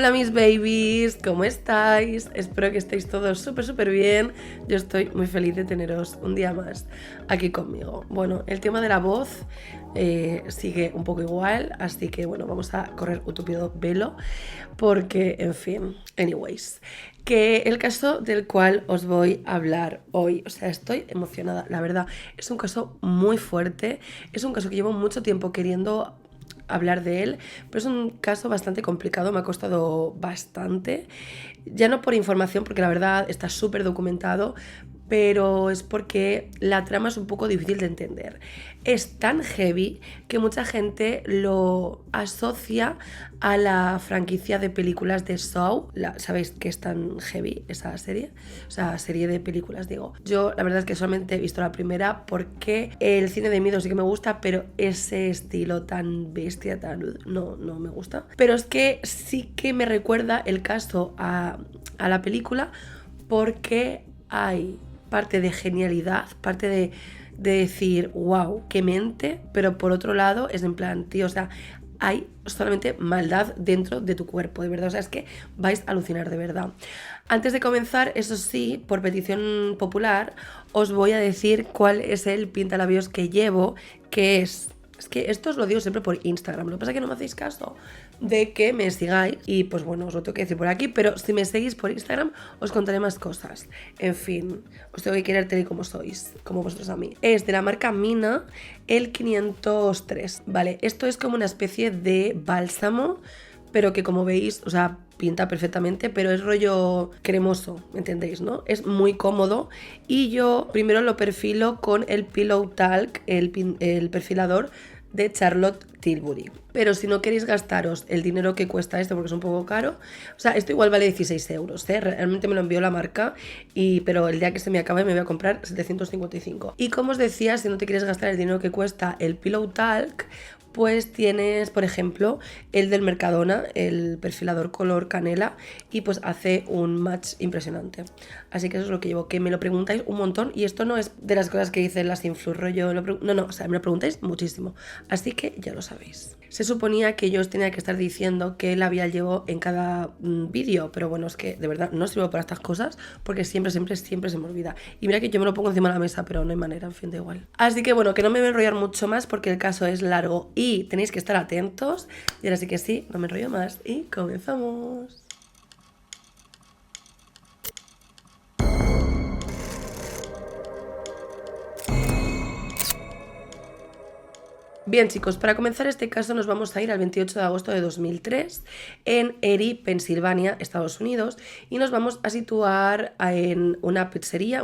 Hola mis babies, ¿cómo estáis? Espero que estéis todos súper bien. Yo estoy muy feliz de teneros un día más aquí conmigo. Bueno, el tema de la voz sigue un poco igual, así que bueno, vamos a correr un tupido velo porque, en fin, anyways. Que el caso del cual os voy a hablar hoy, o sea, estoy emocionada, la verdad, es un caso muy fuerte, es un caso que llevo mucho tiempo queriendo hablar de él, pero es un caso bastante complicado, me ha costado bastante, ya no por información, porque la verdad está súper documentado, pero es porque la trama es un poco difícil de entender. Es tan heavy que mucha gente lo asocia a la franquicia de películas de Saw. ¿Sabéis que es tan heavy esa serie? O sea, serie de películas, digo. Yo la verdad es que solamente he visto la primera porque el cine de miedo sí que me gusta, pero ese estilo tan bestia, no me gusta. Pero es que sí que me recuerda el caso a la película porque hay parte de genialidad, parte de decir, wow, qué mente, pero por otro lado es en plan, tío, o sea, hay solamente maldad dentro de tu cuerpo, de verdad, o sea, es que vais a alucinar de verdad. Antes de comenzar, eso sí, por petición popular, os voy a decir cuál es el pintalabios que llevo, que es que esto os lo digo siempre por Instagram, lo que pasa es que no me hacéis caso de que me sigáis y pues bueno, os lo tengo que decir por aquí, pero si me seguís por Instagram os contaré más cosas. En fin, os tengo que querer tal y como sois, como vosotros a mí. Es de la marca Mina, el 503, ¿vale? Esto es como una especie de bálsamo, pero que como veis, o sea, pinta perfectamente, pero es rollo cremoso, ¿me entendéis, no? Es muy cómodo y yo primero lo perfilo con el Pillow Talk, el perfilador de Charlotte Tilbury. Pero si no queréis gastaros el dinero que cuesta esto, porque es un poco caro, o sea, esto igual vale 16 euros, ¿eh? Realmente me lo envió la marca, pero el día que se me acabe me voy a comprar 755. Y como os decía, si no te quieres gastar el dinero que cuesta el Pillow Talk, pues tienes, por ejemplo, el del Mercadona, el perfilador color canela, y pues hace un match impresionante. Así que eso es lo que llevo, que me lo preguntáis un montón, y esto no es de las cosas que dicen las influ, rollo, no, o sea, me lo preguntáis muchísimo, así que ya lo sabéis. Se suponía que yo os tenía que estar diciendo qué labial llevo en cada vídeo, pero bueno, es que de verdad no sirvo para estas cosas, porque siempre se me olvida. Y mira que yo me lo pongo encima de la mesa, pero no hay manera, en fin, da igual. Así que bueno, que no me voy a enrollar mucho más, porque el caso es largo y tenéis que estar atentos. Y ahora sí que sí, no me enrollo más y comenzamos. Bien chicos, para comenzar este caso nos vamos a ir al 28 de agosto de 2003 en Erie, Pensilvania, Estados Unidos, y nos vamos a situar en una pizzería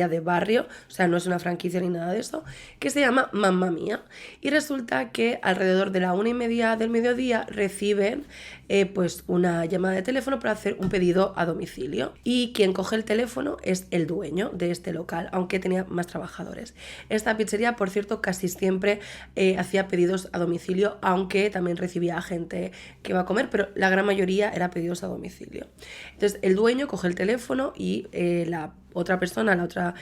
de barrio, o sea, no es una franquicia ni nada de eso, que se llama Mamma Mia. Y resulta que alrededor de la 1:30 del mediodía reciben pues una llamada de teléfono para hacer un pedido a domicilio. Y quien coge el teléfono es el dueño de este local, aunque tenía más trabajadores. Esta pizzería, por cierto, casi siempre hacía pedidos a domicilio, aunque también recibía a gente que iba a comer, pero la gran mayoría era pedidos a domicilio. Entonces el dueño coge el teléfono y la otra persona al otro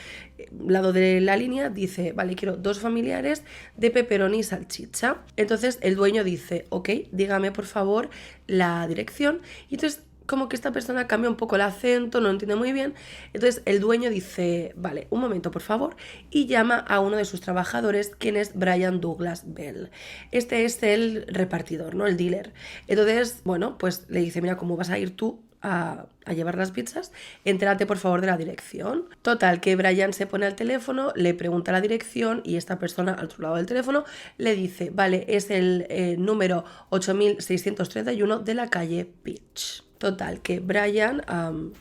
lado de la línea dice, vale, quiero 2 familiares de pepperoni y salchicha. Entonces el dueño dice, ok, dígame por favor la dirección. Y entonces como que esta persona cambia un poco el acento, no entiende muy bien. Entonces el dueño dice, vale, un momento por favor, y llama a uno de sus trabajadores, quien es Brian Douglas Bell. Este es el repartidor, ¿no? El dealer. Entonces, bueno, pues le dice, mira, ¿cómo vas a ir tú a llevar las pizzas? Entérate por favor de la dirección. Total, que Brian se pone al teléfono, le pregunta la dirección y esta persona al otro lado del teléfono le dice, vale, es el número 8631 de la calle Peach. Total, que Brian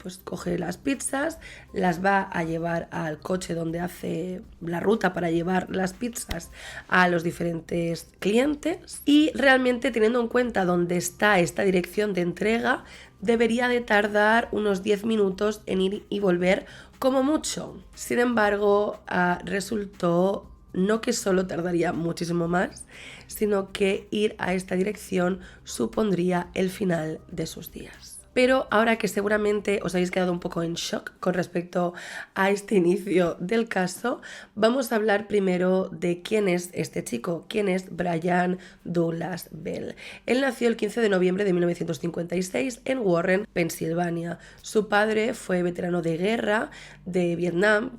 pues coge las pizzas, las va a llevar al coche donde hace la ruta para llevar las pizzas a los diferentes clientes, y realmente, teniendo en cuenta dónde está esta dirección de entrega, debería de tardar unos 10 minutos en ir y volver como mucho. Sin embargo, resultó no que solo tardaría muchísimo más, sino que ir a esta dirección supondría el final de sus días. Pero ahora que seguramente os habéis quedado un poco en shock con respecto a este inicio del caso, vamos a hablar primero de quién es este chico, quién es Brian Douglas Bell. Él nació el 15 de noviembre de 1956 en Warren, Pensilvania. Su padre fue veterano de guerra de Vietnam,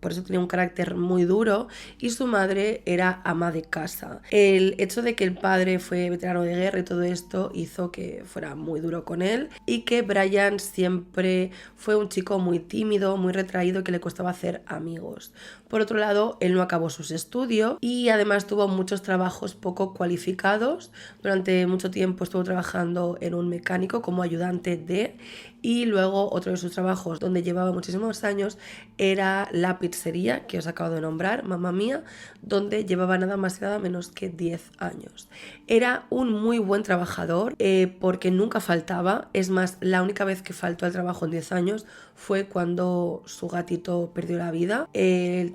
por eso tenía un carácter muy duro, y su madre era ama de casa. El hecho de que el padre fue veterano de guerra y todo esto hizo que fuera muy duro con él, y que Brian siempre fue un chico muy tímido, muy retraído, que le costaba hacer amigos. Por otro lado, él no acabó sus estudios y además tuvo muchos trabajos poco cualificados. Durante mucho tiempo estuvo trabajando en un mecánico como ayudante de, y luego otro de sus trabajos donde llevaba muchísimos años era la pizzería que os acabo de nombrar, Mamma Mía, donde llevaba nada más y nada menos que 10 años. Era un muy buen trabajador porque nunca faltaba. Es más, la única vez que faltó al trabajo en 10 años fue cuando su gatito perdió la vida. Él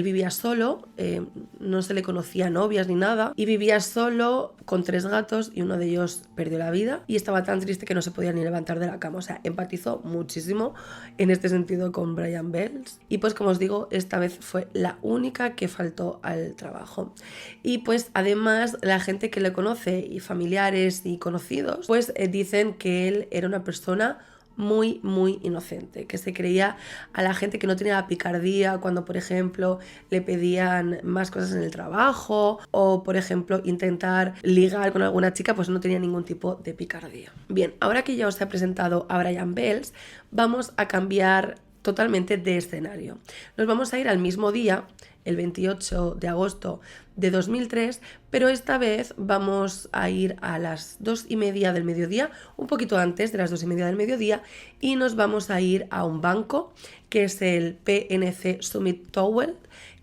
vivía solo, no se le conocía novias ni nada, y vivía solo con 3 gatos y uno de ellos perdió la vida y estaba tan triste que no se podía ni levantar de la cama. O sea, empatizó muchísimo en este sentido con Brian Bell. Y pues como os digo, esta vez fue la única que faltó al trabajo. Y pues además la gente que le conoce y familiares y conocidos pues dicen que él era una persona muy, muy inocente, que se creía a la gente, que no tenía la picardía cuando, por ejemplo, le pedían más cosas en el trabajo o, por ejemplo, intentar ligar con alguna chica, pues no tenía ningún tipo de picardía. Bien, ahora que ya os he presentado a Brian Bell, vamos a cambiar totalmente de escenario. Nos vamos a ir al mismo día, el 28 de agosto de 2003, pero esta vez vamos a ir a las 2:30 del mediodía, un poquito antes de las 2:30 del mediodía, y nos vamos a ir a un banco que es el PNC Summit Tower,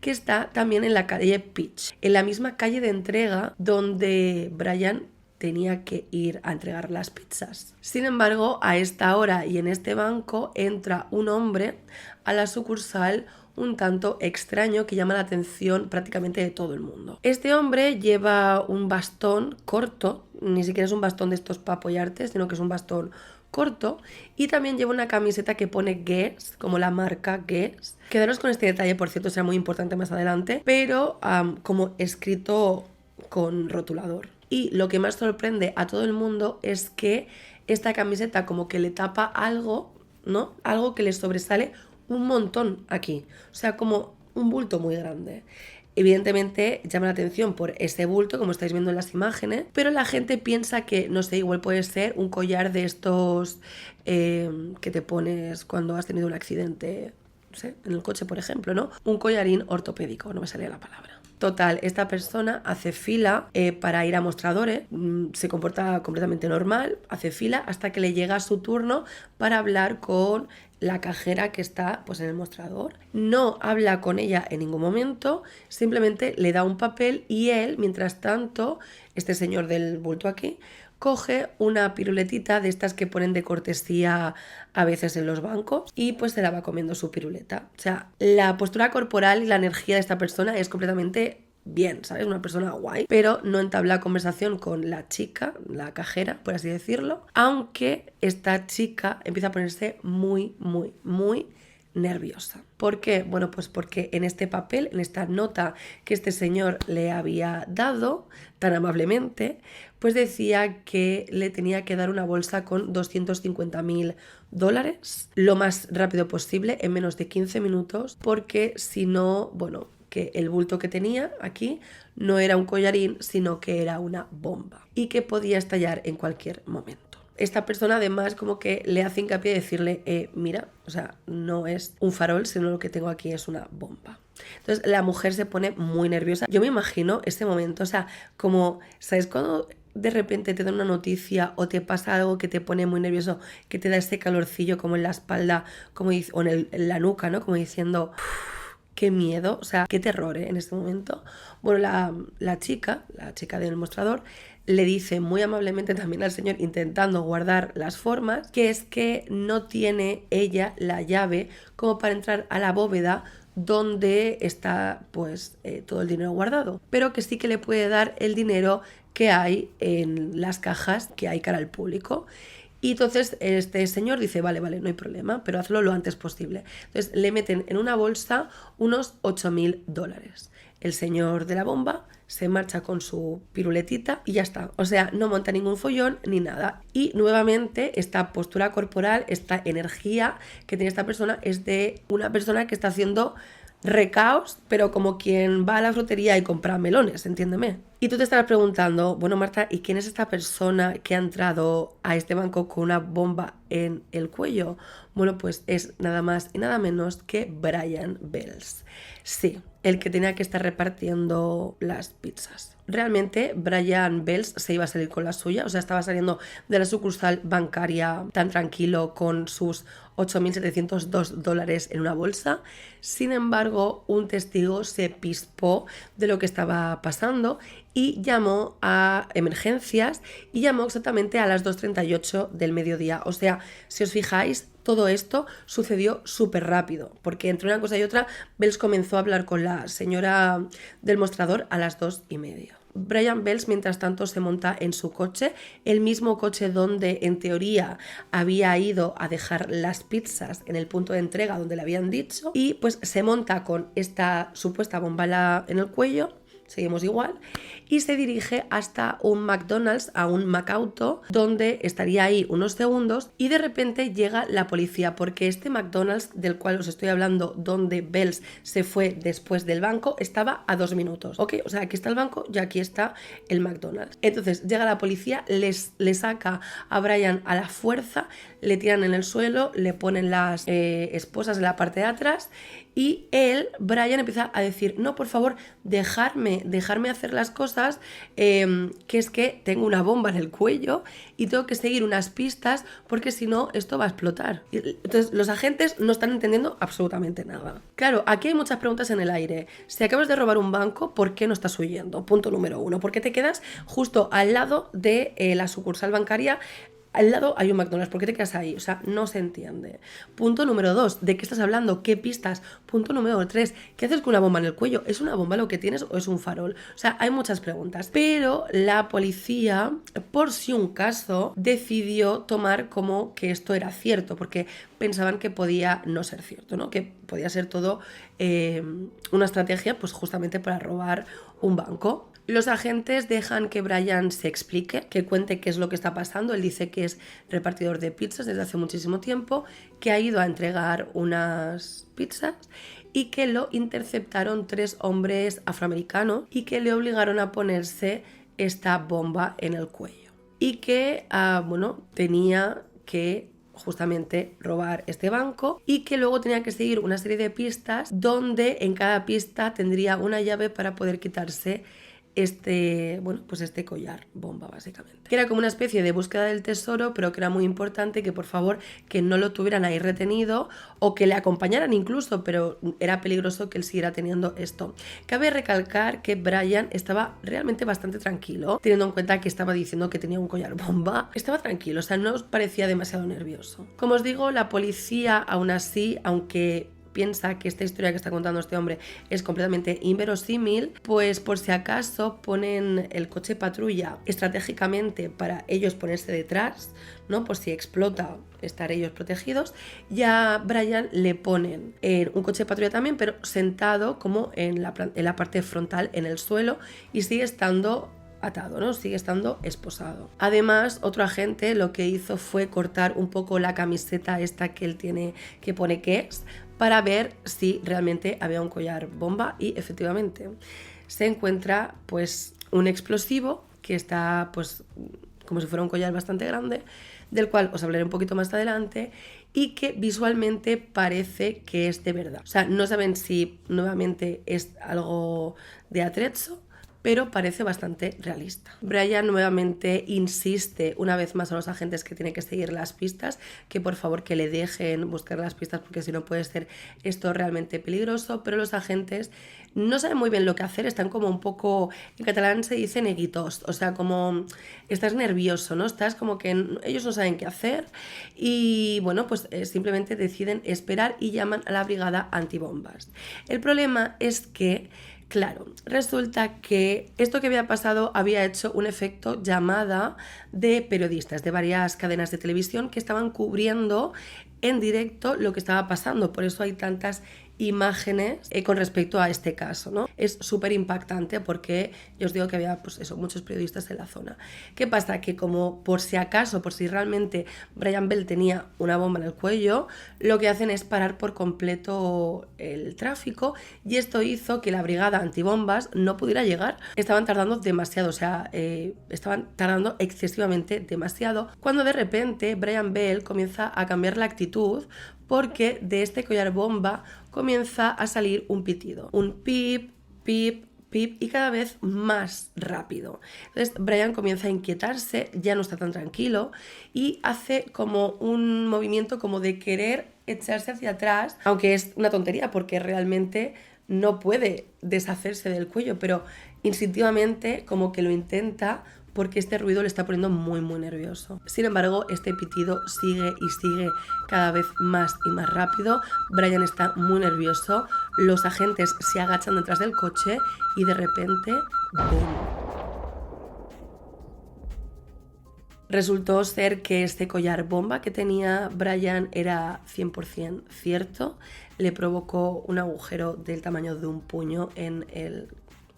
que está también en la calle Peach, en la misma calle de entrega donde Brian tenía que ir a entregar las pizzas. Sin embargo, a esta hora y en este banco entra un hombre a la sucursal un tanto extraño que llama la atención prácticamente de todo el mundo. Este hombre lleva un bastón corto, ni siquiera es un bastón de estos para apoyarte, sino que es un bastón corto, y también lleva una camiseta que pone Guess, como la marca Guess. Quedaros con este detalle, por cierto, será muy importante más adelante, pero como escrito con rotulador. Y lo que más sorprende a todo el mundo es que esta camiseta como que le tapa algo, ¿no? Algo que le sobresale un montón aquí. O sea, como un bulto muy grande. Evidentemente llama la atención por ese bulto, como estáis viendo en las imágenes, pero la gente piensa que, no sé, igual puede ser un collar de estos que te pones cuando has tenido un accidente, no sé, en el coche, por ejemplo, ¿no? Un collarín ortopédico, no me salía la palabra. Total, esta persona hace fila para ir a mostradores, se comporta completamente normal, hace fila hasta que le llega su turno para hablar con la cajera que está pues en el mostrador. No habla con ella en ningún momento, simplemente le da un papel y él, mientras tanto, este señor del bulto aquí, coge una piruletita de estas que ponen de cortesía a veces en los bancos y pues se la va comiendo su piruleta. O sea, la postura corporal y la energía de esta persona es completamente bien, ¿sabes? Una persona guay, pero no entabla conversación con la chica, la cajera, por así decirlo, aunque esta chica empieza a ponerse muy, muy, muy nerviosa. ¿Por qué? Bueno, pues porque en este papel, en esta nota que este señor le había dado tan amablemente, pues decía que le tenía que dar una bolsa con $250.000 lo más rápido posible, en menos de 15 minutos, porque si no, bueno, que el bulto que tenía aquí no era un collarín, sino que era una bomba y que podía estallar en cualquier momento. Esta persona además como que le hace hincapié de decirle, mira, o sea, no es un farol, sino lo que tengo aquí es una bomba. Entonces la mujer se pone muy nerviosa. Yo me imagino este momento, o sea, como, ¿sabes? Cuando de repente te da una noticia o te pasa algo que te pone muy nervioso, que te da ese calorcillo como en la espalda, como o en la nuca, ¿no? Como diciendo, qué miedo, o sea, qué terror, ¿eh? En este momento. Bueno, la chica del mostrador, le dice muy amablemente también al señor, intentando guardar las formas, que es que no tiene ella la llave como para entrar a la bóveda donde está pues todo el dinero guardado, pero que sí que le puede dar el dinero que hay en las cajas que hay cara al público. Y entonces este señor dice, vale, no hay problema, pero hazlo lo antes posible. Entonces le meten en una bolsa unos $8.000. El señor de la bomba se marcha con su piruletita y ya está. O sea, no monta ningún follón ni nada. Y nuevamente esta postura corporal, esta energía que tiene esta persona es de una persona que está haciendo recaos, pero como quien va a la frutería y compra melones, entiéndeme. Y tú te estarás preguntando, bueno, Marta, ¿y quién es esta persona que ha entrado a este banco con una bomba en el cuello? Bueno, pues es nada más y nada menos que Brian Bells. Sí, el que tenía que estar repartiendo las pizzas. Realmente Brian Bells se iba a salir con la suya, o sea, estaba saliendo de la sucursal bancaria tan tranquilo con sus $8.702 en una bolsa. Sin embargo, un testigo se pispó de lo que estaba pasando y llamó a emergencias y llamó exactamente a las 2:38 del mediodía. O sea, si os fijáis, todo esto sucedió súper rápido, porque entre una cosa y otra, Bells comenzó a hablar con la señora del mostrador a las 2:30. Brian Bells, mientras tanto, se monta en su coche, el mismo coche donde, en teoría, había ido a dejar las pizzas en el punto de entrega donde le habían dicho, y pues se monta con esta supuesta bomba en el cuello. Seguimos igual, y se dirige hasta un McDonald's, a un McAuto, donde estaría ahí unos segundos y de repente llega la policía, porque este McDonald's del cual os estoy hablando, donde Bells se fue después del banco, estaba a 2 minutos, ¿ok? O sea, aquí está el banco y aquí está el McDonald's. Entonces llega la policía, le saca a Brian a la fuerza, le tiran en el suelo, le ponen las esposas en la parte de atrás y Brian empieza a decir, no, por favor, dejarme hacer las cosas, que es que tengo una bomba en el cuello y tengo que seguir unas pistas porque si no esto va a explotar. Entonces los agentes no están entendiendo absolutamente nada. Claro, aquí hay muchas preguntas en el aire. Si acabas de robar un banco, ¿por qué no estás huyendo? Punto número 1. ¿Por qué te quedas justo al lado de la sucursal bancaria? Al lado hay un McDonald's, ¿por qué te quedas ahí? O sea, no se entiende. Punto número 2, ¿de qué estás hablando? ¿Qué pistas? Punto número 3, ¿qué haces con una bomba en el cuello? ¿Es una bomba lo que tienes o es un farol? O sea, hay muchas preguntas. Pero la policía, por si un caso, decidió tomar como que esto era cierto, porque pensaban que podía no ser cierto, ¿no? Que podía ser todo una estrategia, pues justamente para robar un banco. Los agentes dejan que Brian se explique, que cuente qué es lo que está pasando. Él dice que es repartidor de pizzas desde hace muchísimo tiempo, que ha ido a entregar unas pizzas y que lo interceptaron 3 hombres afroamericanos y que le obligaron a ponerse esta bomba en el cuello. Y que, tenía que justamente robar este banco y que luego tenía que seguir una serie de pistas donde en cada pista tendría una llave para poder quitarse este collar bomba, básicamente. Que era como una especie de búsqueda del tesoro, pero que era muy importante que por favor que no lo tuvieran ahí retenido o que le acompañaran incluso, pero era peligroso que él siguiera teniendo esto. Cabe recalcar que Brian estaba realmente bastante tranquilo, teniendo en cuenta que estaba diciendo que tenía un collar bomba. Estaba tranquilo, o sea, no os parecía demasiado nervioso. Como os digo, la policía aún así, aunque piensa que esta historia que está contando este hombre es completamente inverosímil, pues por si acaso ponen el coche patrulla estratégicamente para ellos ponerse detrás, ¿no? Por si explota, estar ellos protegidos. Y a Brian le ponen en un coche patrulla también, pero sentado como en la parte frontal, en el suelo, y sigue estando atado, ¿no? Sigue estando esposado. Además, otro agente lo que hizo fue cortar un poco la camiseta esta que él tiene, que pone que es, para ver si realmente había un collar bomba, y efectivamente se encuentra pues un explosivo que está pues como si fuera un collar bastante grande, del cual os hablaré un poquito más adelante, y que visualmente parece que es de verdad. O sea, no saben si nuevamente es algo de atrezo, pero parece bastante realista. Brian nuevamente insiste una vez más a los agentes que tienen que seguir las pistas, que por favor que le dejen buscar las pistas porque si no puede ser esto realmente peligroso, pero los agentes no saben muy bien lo que hacer, están como un poco, en catalán se dice neguitos, o sea, como estás nervioso, ¿no? Estás como que ellos no saben qué hacer y bueno, pues simplemente deciden esperar y llaman a la brigada antibombas. El problema es que Claro, resulta que esto que había pasado había hecho un efecto llamada de periodistas de varias cadenas de televisión que estaban cubriendo en directo lo que estaba pasando. Por eso hay tantas imágenes con respecto a este caso, ¿no? Es súper impactante porque yo os digo que había pues eso, muchos periodistas en la zona. ¿Qué pasa? Que como por si acaso, por si realmente Brian Bell tenía una bomba en el cuello, lo que hacen es parar por completo el tráfico y esto hizo que la brigada antibombas no pudiera llegar. Estaban tardando demasiado, o sea, estaban tardando excesivamente demasiado, cuando de repente Brian Bell comienza a cambiar la actitud porque de este collar bomba comienza a salir un pitido. Un pip, pip, pip y cada vez más rápido. Entonces Brian comienza a inquietarse, ya no está tan tranquilo y hace como un movimiento como de querer echarse hacia atrás, aunque es una tontería porque realmente no puede deshacerse del cuello, pero instintivamente como que lo intenta porque este ruido le está poniendo muy muy nervioso. Sin embargo, este pitido sigue y sigue cada vez más y más rápido. Brian está muy nervioso, los agentes se agachan detrás del coche y de repente ¡boom! Resultó ser que este collar bomba que tenía Brian era 100% cierto, le provocó un agujero del tamaño de un puño en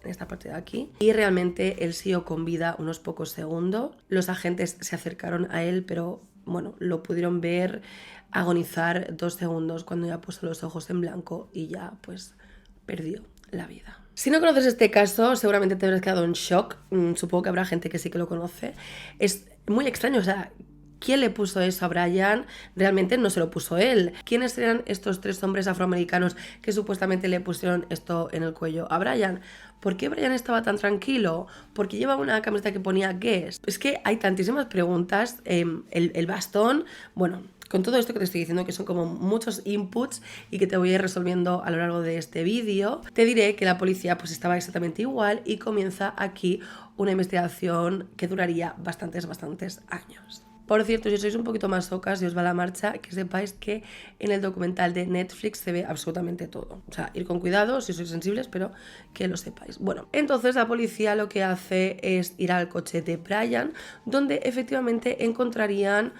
esta parte de aquí y realmente él siguió con vida unos pocos segundos. Los agentes se acercaron a él, pero bueno, lo pudieron ver agonizar 2 segundos cuando ya puso los ojos en blanco y ya pues perdió la vida. Si no conoces este caso, seguramente te habrás quedado en shock. Supongo que habrá gente que sí que lo conoce. Es muy extraño, o sea, ¿quién le puso eso a Brian? Realmente no se lo puso él. ¿Quiénes eran estos 3 hombres afroamericanos que supuestamente le pusieron esto en el cuello a Brian? ¿Por qué Brian estaba tan tranquilo? ¿Por qué llevaba una camiseta que ponía Guess? Es que hay tantísimas preguntas. El bastón, bueno, con todo esto que te estoy diciendo, que son como muchos inputs y que te voy a ir resolviendo a lo largo de este vídeo, te diré que la policía pues estaba exactamente igual y comienza aquí una investigación que duraría bastantes años. Por cierto, si sois un poquito más socas y os va la marcha, que sepáis que en el documental de Netflix se ve absolutamente todo. O sea, ir con cuidado si sois sensibles, pero que lo sepáis. Bueno, entonces la policía lo que hace es ir al coche de Brian, donde efectivamente encontrarían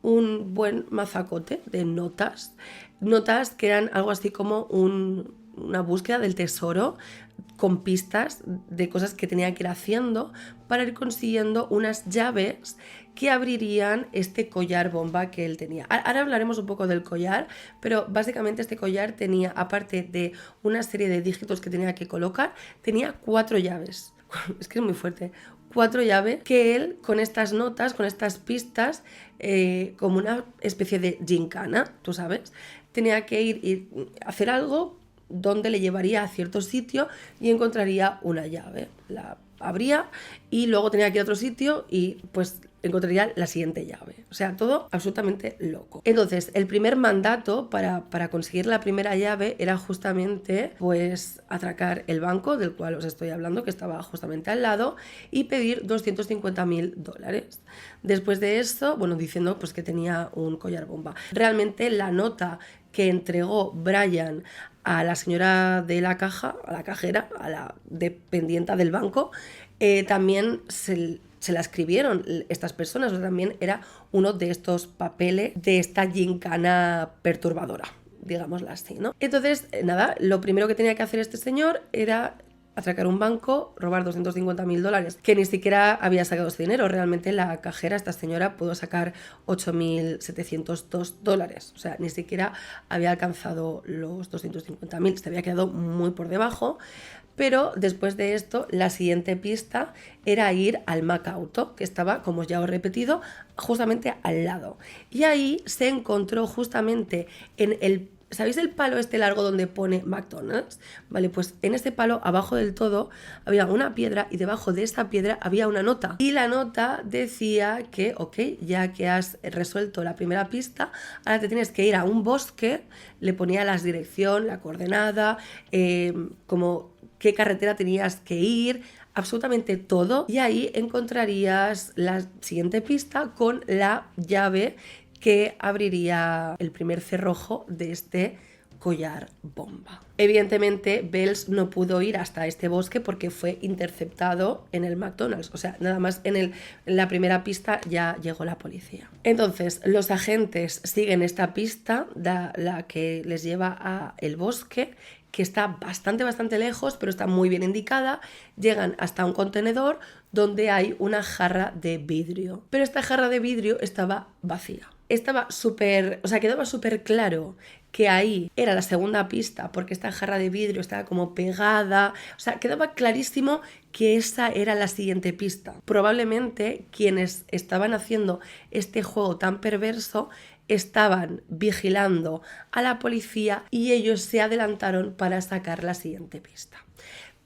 un buen mazacote de notas que eran algo así como una búsqueda del tesoro con pistas de cosas que tenía que ir haciendo para ir consiguiendo unas llaves que abrirían este collar bomba que él tenía. Ahora hablaremos un poco del collar, pero básicamente este collar tenía, aparte de una serie de dígitos que tenía que colocar, tenía 4 llaves. Es que es muy fuerte. 4 llaves que él, con estas notas, con estas pistas, como una especie de gincana, tú sabes, tenía que ir y hacer algo donde le llevaría a cierto sitio y encontraría una llave. La abría y luego tenía que ir a otro sitio y pues encontraría la siguiente llave. O sea, todo absolutamente loco. Entonces, el primer mandato para conseguir la primera llave era justamente pues atracar el banco del cual os estoy hablando, que estaba justamente al lado, y pedir $250.000. Después de eso, bueno, diciendo pues que tenía un collar bomba. Realmente la nota que entregó Brian a la señora de la caja, a la cajera, a la dependienta del banco, también se la escribieron estas personas, o sea, también era uno de estos papeles de esta gincana perturbadora, digámoslo así, ¿no? Entonces, nada, lo primero que tenía que hacer este señor era atracar un banco, robar $250.000, que ni siquiera había sacado ese dinero. Realmente la cajera, esta señora, pudo sacar $8.702. O sea, ni siquiera había alcanzado los 250.000. Se había quedado muy por debajo. Pero después de esto, la siguiente pista era ir al McAuto, que estaba, como ya os he repetido, justamente al lado. Y ahí se encontró justamente en el... ¿Sabéis el palo este largo donde pone McDonald's? Vale, pues en este palo, abajo del todo, había una piedra y debajo de esta piedra había una nota. Y la nota decía que, ok, ya que has resuelto la primera pista, ahora te tienes que ir a un bosque, le ponía la dirección, la coordenada, como qué carretera tenías que ir, absolutamente todo. Y ahí encontrarías la siguiente pista con la llave que abriría el primer cerrojo de este collar bomba. Evidentemente, Bells no pudo ir hasta este bosque porque fue interceptado en el McDonald's. O sea, nada más en la primera pista ya llegó la policía. Entonces, los agentes siguen esta pista, la que les lleva a el bosque, que está bastante lejos, pero está muy bien indicada. Llegan hasta un contenedor donde hay una jarra de vidrio. Pero esta jarra de vidrio estaba vacía. Quedaba súper claro que ahí era la segunda pista, porque esta jarra de vidrio estaba como pegada. O sea, quedaba clarísimo que esa era la siguiente pista. Probablemente quienes estaban haciendo este juego tan perverso estaban vigilando a la policía y ellos se adelantaron para sacar la siguiente pista.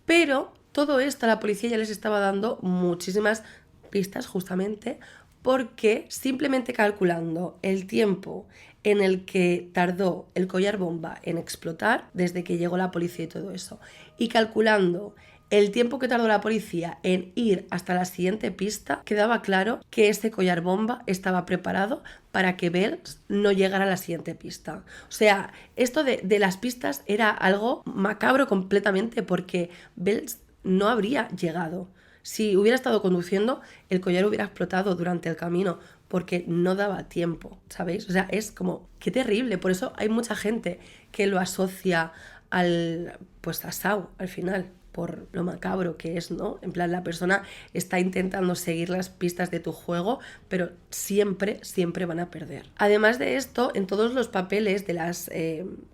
Pero todo esto a la policía ya les estaba dando muchísimas pistas, justamente porque simplemente calculando el tiempo en el que tardó el collar bomba en explotar, desde que llegó la policía y todo eso, y calculando el tiempo que tardó la policía en ir hasta la siguiente pista, quedaba claro que este collar bomba estaba preparado para que Bells no llegara a la siguiente pista. O sea, esto de las pistas era algo macabro completamente, porque Bells no habría llegado. Si hubiera estado conduciendo, el collar hubiera explotado durante el camino, porque no daba tiempo, ¿sabéis? O sea, es como, qué terrible. Por eso hay mucha gente que lo asocia a Saw al final, por lo macabro que es, ¿no? En plan, la persona está intentando seguir las pistas de tu juego, pero siempre van a perder. Además de esto, en todos los papeles de las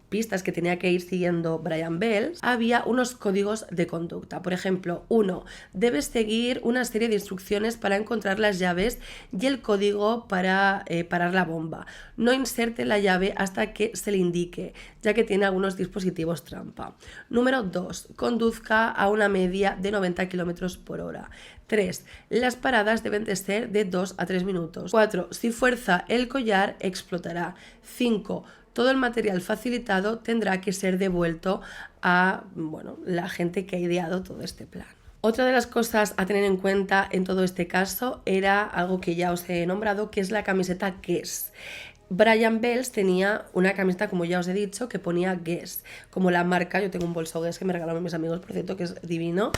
pistas que tenía que ir siguiendo Brian Bells, había unos códigos de conducta. Por ejemplo, 1. Debes seguir una serie de instrucciones para encontrar las llaves y el código para parar la bomba. No inserte la llave hasta que se le indique, ya que tiene algunos dispositivos trampa. Número 2. Conduzca a una media de 90 km por hora. 3. Las paradas deben de ser de 2 a 3 minutos. 4. Si fuerza el collar, explotará. 5. Todo el material facilitado tendrá que ser devuelto a la gente que ha ideado todo este plan. Otra de las cosas a tener en cuenta en todo este caso era algo que ya os he nombrado, que es la camiseta Guess. Brian Bells tenía una camiseta, como ya os he dicho, que ponía Guess, como la marca. Yo tengo un bolso Guess que me regalaron mis amigos, por cierto, que es divino.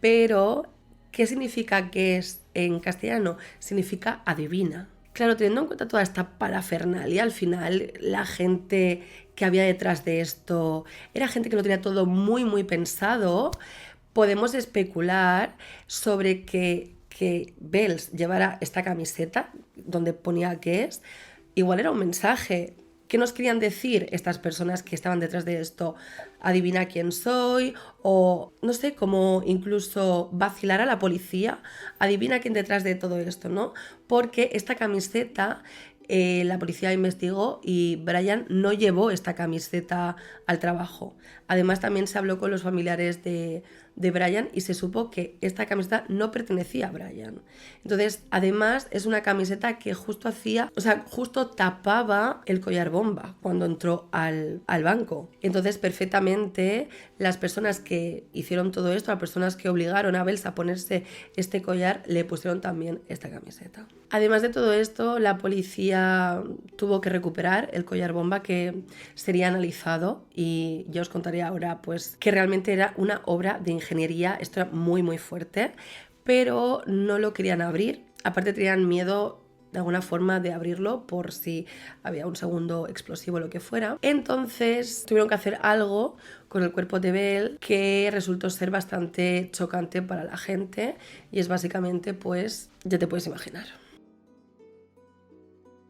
Pero, ¿qué significa Guess en castellano? Significa adivina. Claro, teniendo en cuenta toda esta parafernalia, al final la gente que había detrás de esto era gente que lo tenía todo muy pensado. Podemos especular sobre que Bells llevara esta camiseta donde ponía Guess. Igual era un mensaje. ¿Qué nos querían decir estas personas que estaban detrás de esto? Adivina quién soy, o no sé, como incluso vacilar a la policía. Adivina quién detrás de todo esto, ¿no? Porque esta camiseta la policía investigó y Brian no llevó esta camiseta al trabajo. Además, también se habló con los familiares de Brian y se supo que esta camiseta no pertenecía a Brian. Entonces, además, es una camiseta que justo tapaba el collar bomba cuando entró al banco. Entonces, perfectamente, las personas que hicieron todo esto, las personas que obligaron a Bells a ponerse este collar, le pusieron también esta camiseta. Además de todo esto, la policía tuvo que recuperar el collar bomba, que sería analizado, y ya os contaré ahora pues que realmente era una obra de ingeniería. Esto era muy fuerte, pero no lo querían abrir. Aparte tenían miedo de alguna forma de abrirlo por si había un segundo explosivo o lo que fuera. Entonces tuvieron que hacer algo con el cuerpo de Bell que resultó ser bastante chocante para la gente, y es básicamente, pues ya te puedes imaginar.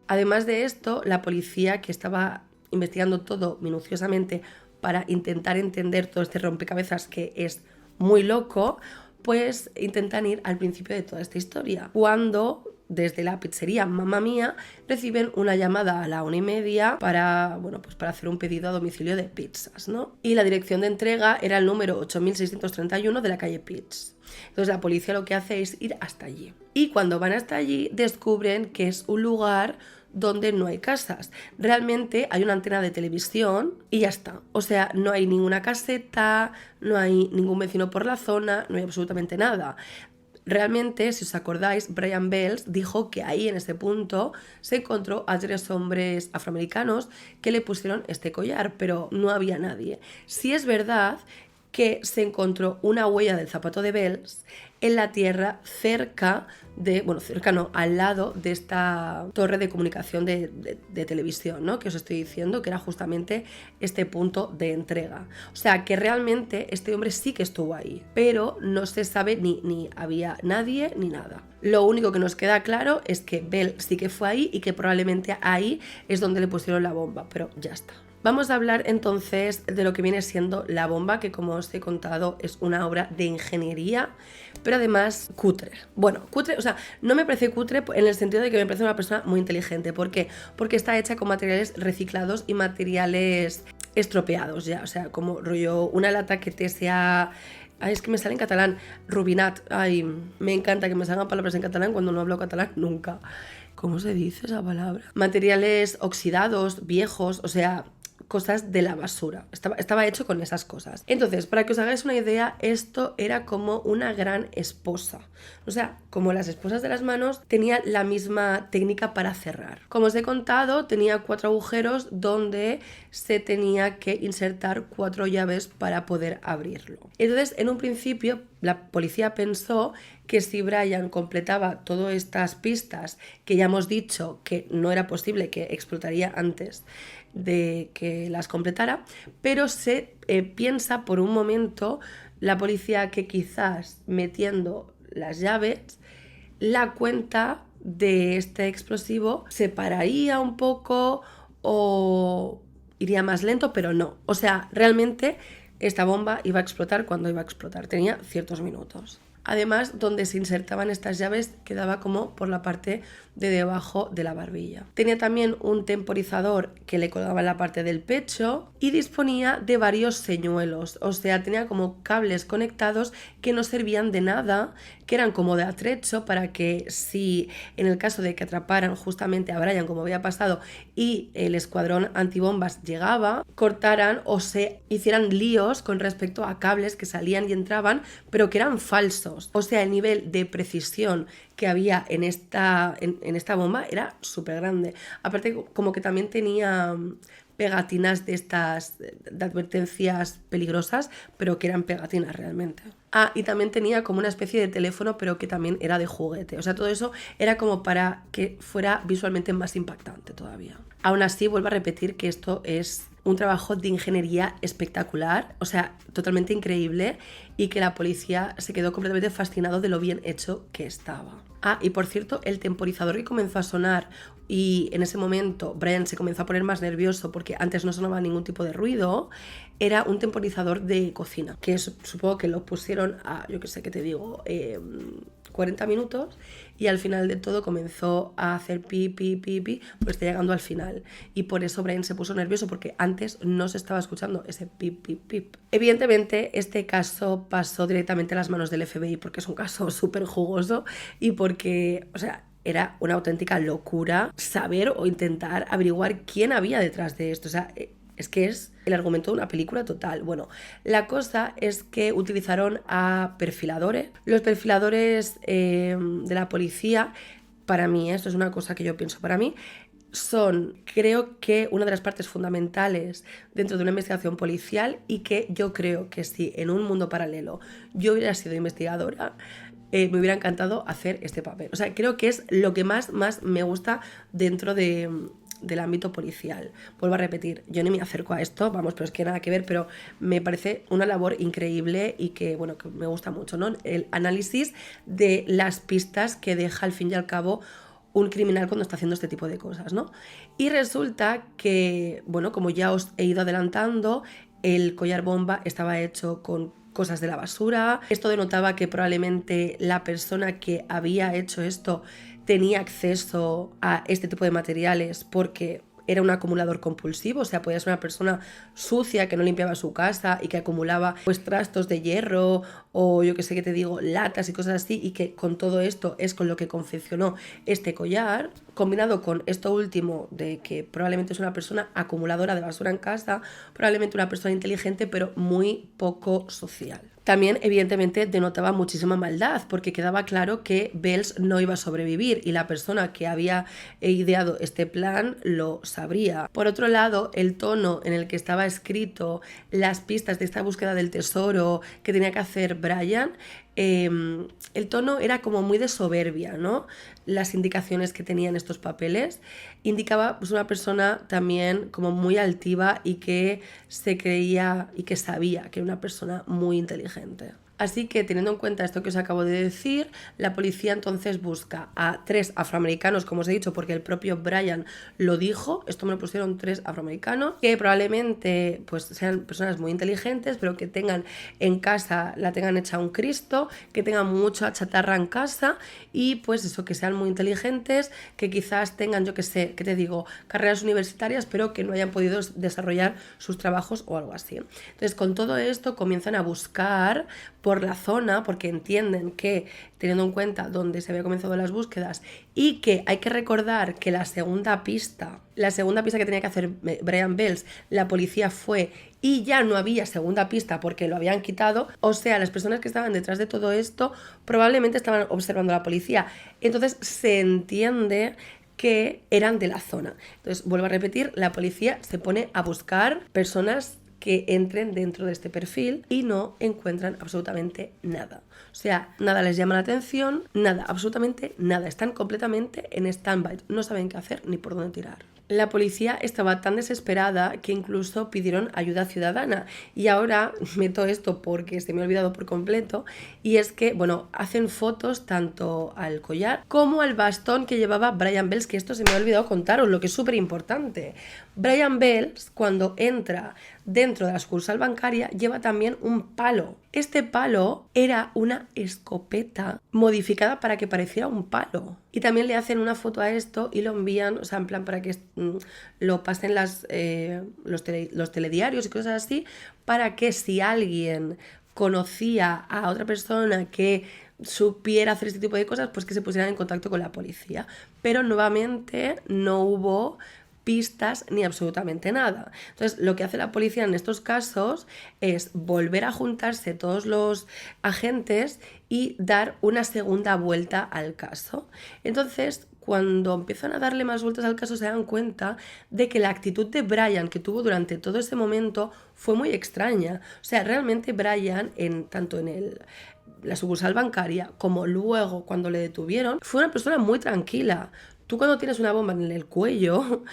Además de esto, la policía, que estaba investigando todo minuciosamente para intentar entender todo este rompecabezas que es muy loco, pues intentan ir al principio de toda esta historia, cuando desde la pizzería Mamma Mía reciben una llamada a la 1:30 para hacer un pedido a domicilio de pizzas, ¿no? Y la dirección de entrega era el número 8631 de la calle Pitts. Entonces la policía lo que hace es ir hasta allí. Y cuando van hasta allí descubren que es un lugar donde no hay casas. Realmente hay una antena de televisión y ya está. O sea, no hay ninguna caseta, no hay ningún vecino por la zona, no hay absolutamente nada. Realmente, si os acordáis, Brian Bells dijo que ahí en ese punto se encontró a 3 hombres afroamericanos que le pusieron este collar, pero no había nadie. Sí es verdad que se encontró una huella del zapato de Bells en la tierra cerca no, al lado de esta torre de comunicación de televisión, ¿no? Que os estoy diciendo que era justamente este punto de entrega. O sea, que realmente este hombre sí que estuvo ahí, pero no se sabe ni había nadie ni nada. Lo único que nos queda claro es que Bell sí que fue ahí y que probablemente ahí es donde le pusieron la bomba, pero ya está. Vamos a hablar entonces de lo que viene siendo la bomba, que como os he contado es una obra de ingeniería, pero además cutre. Bueno, cutre, o sea, no me parece cutre en el sentido de que me parece una persona muy inteligente. ¿Por qué? Porque está hecha con materiales reciclados y materiales estropeados ya, o sea, como rollo una lata que te sea... Ay, es que me sale en catalán, rubinat. Ay, me encanta que me salgan palabras en catalán cuando no hablo catalán nunca. ¿Cómo se dice esa palabra? Materiales oxidados, viejos, o sea, cosas de la basura. Estaba hecho con esas cosas. Entonces, para que os hagáis una idea, esto era como una gran esposa. O sea, como las esposas de las manos, tenía la misma técnica para cerrar. Como os he contado, tenía 4 agujeros donde se tenía que insertar 4 llaves para poder abrirlo. Entonces, en un principio, la policía pensó que si Brian completaba todas estas pistas, que ya hemos dicho que no era posible, que explotaría antes de que las completara, pero se piensa por un momento la policía que quizás metiendo las llaves, la cuenta de este explosivo se pararía un poco o iría más lento, pero no. O sea, realmente esta bomba iba a explotar cuando iba a explotar, tenía ciertos minutos. Además, donde se insertaban estas llaves quedaba como por la parte de debajo de la barbilla. Tenía también un temporizador que le colgaba en la parte del pecho y disponía de varios señuelos, o sea, tenía como cables conectados que no servían de nada, que eran como de atrecho para que si en el caso de que atraparan justamente a Brian, como había pasado, y el escuadrón antibombas llegaba, cortaran o se hicieran líos con respecto a cables que salían y entraban, pero que eran falsos. O sea, el nivel de precisión que había en esta bomba era súper grande. Aparte, como que también tenía pegatinas de estas, de advertencias peligrosas, pero que eran pegatinas realmente. Ah, y también tenía como una especie de teléfono, pero que también era de juguete. O sea, todo eso era como para que fuera visualmente más impactante todavía. Aún así, vuelvo a repetir que esto es un trabajo de ingeniería espectacular, o sea, totalmente increíble, y que la policía se quedó completamente fascinado de lo bien hecho que estaba. Ah, y por cierto, el temporizador que comenzó a sonar y en ese momento Brian se comenzó a poner más nervioso porque antes no sonaba ningún tipo de ruido, era un temporizador de cocina, que supongo que lo pusieron a, yo qué sé qué te digo, 40 minutos y al final de todo comenzó a hacer pi, pi, pi, pi, pues está llegando al final. Y por eso Brian se puso nervioso porque antes no se estaba escuchando ese pip, pip, pip. Evidentemente este caso pasó directamente a las manos del FBI porque es un caso súper jugoso y porque, o sea, era una auténtica locura saber o intentar averiguar quién había detrás de esto. O sea, es que es el argumento de una película total. Bueno, la cosa es que utilizaron a perfiladores. Los perfiladores de la policía, para mí, esto es una cosa que yo pienso para mí, son, creo que, una de las partes fundamentales dentro de una investigación policial y que yo creo que si en un mundo paralelo yo hubiera sido investigadora, me hubiera encantado hacer este papel. O sea, creo que es lo que más me gusta dentro del ámbito policial. Vuelvo a repetir, yo ni me acerco a esto, vamos, pero es que nada que ver, pero me parece una labor increíble y que, bueno, que me gusta mucho, ¿no? El análisis de las pistas que deja al fin y al cabo un criminal cuando está haciendo este tipo de cosas, ¿no? Y resulta que, bueno, como ya os he ido adelantando, el collar bomba estaba hecho con cosas de la basura. Esto denotaba que probablemente la persona que había hecho esto tenía acceso a este tipo de materiales porque era un acumulador compulsivo, o sea, podía ser una persona sucia que no limpiaba su casa y que acumulaba pues trastos de hierro o yo que sé qué te digo, latas y cosas así, y que con todo esto es con lo que confeccionó este collar, combinado con esto último de que probablemente es una persona acumuladora de basura en casa, probablemente una persona inteligente pero muy poco social. También, evidentemente, denotaba muchísima maldad, porque quedaba claro que Bells no iba a sobrevivir y la persona que había ideado este plan lo sabría. Por otro lado, el tono en el que estaba escrito las pistas de esta búsqueda del tesoro que tenía que hacer Brian, el tono era como muy de soberbia, ¿no? Las indicaciones que tenían estos papeles indicaba pues una persona también como muy altiva y que se creía y que sabía que era una persona muy inteligente. Así que, teniendo en cuenta esto que os acabo de decir, la policía entonces busca a 3 afroamericanos, como os he dicho, porque el propio Brian lo dijo, esto me lo pusieron 3 afroamericanos, que probablemente pues sean personas muy inteligentes, pero que tengan en casa, la tengan hecha un Cristo, que tengan mucha chatarra en casa y pues eso, que sean muy inteligentes, que quizás tengan, yo que sé, ¿qué te digo?, carreras universitarias, pero que no hayan podido desarrollar sus trabajos o algo así. Entonces, con todo esto comienzan a buscar por la zona, porque entienden que, teniendo en cuenta dónde se habían comenzado las búsquedas, y que hay que recordar que la segunda pista que tenía que hacer Brian Bells, la policía fue y ya no había segunda pista porque lo habían quitado, o sea, las personas que estaban detrás de todo esto probablemente estaban observando a la policía. Entonces se entiende que eran de la zona. Entonces, vuelvo a repetir, la policía se pone a buscar personas que entren dentro de este perfil y no encuentran absolutamente nada. O sea, nada les llama la atención, nada, absolutamente nada. Están completamente en stand-by, no saben qué hacer ni por dónde tirar. La policía estaba tan desesperada que incluso pidieron ayuda ciudadana. Y ahora meto esto porque se me ha olvidado por completo. Y es que, bueno, hacen fotos tanto al collar como al bastón que llevaba Brian Bells, que esto se me ha olvidado contaros, lo que es súper importante. Brian Bells, cuando entra dentro de la sucursal bancaria, lleva también un palo. Este palo era una escopeta modificada para que pareciera un palo. Y también le hacen una foto a esto y lo envían, o sea, en plan para que lo pasen los telediarios y cosas así, para que si alguien conocía a otra persona que supiera hacer este tipo de cosas, pues que se pusieran en contacto con la policía. Pero nuevamente no hubo pistas ni absolutamente nada. Entonces, lo que hace la policía en estos casos es volver a juntarse todos los agentes y dar una segunda vuelta al caso. Entonces, cuando empiezan a darle más vueltas al caso, se dan cuenta de que la actitud de Brian que tuvo durante todo ese momento fue muy extraña. O sea, realmente Brian, tanto en la sucursal bancaria como luego cuando le detuvieron, fue una persona muy tranquila. Tú cuando tienes una bomba en el cuello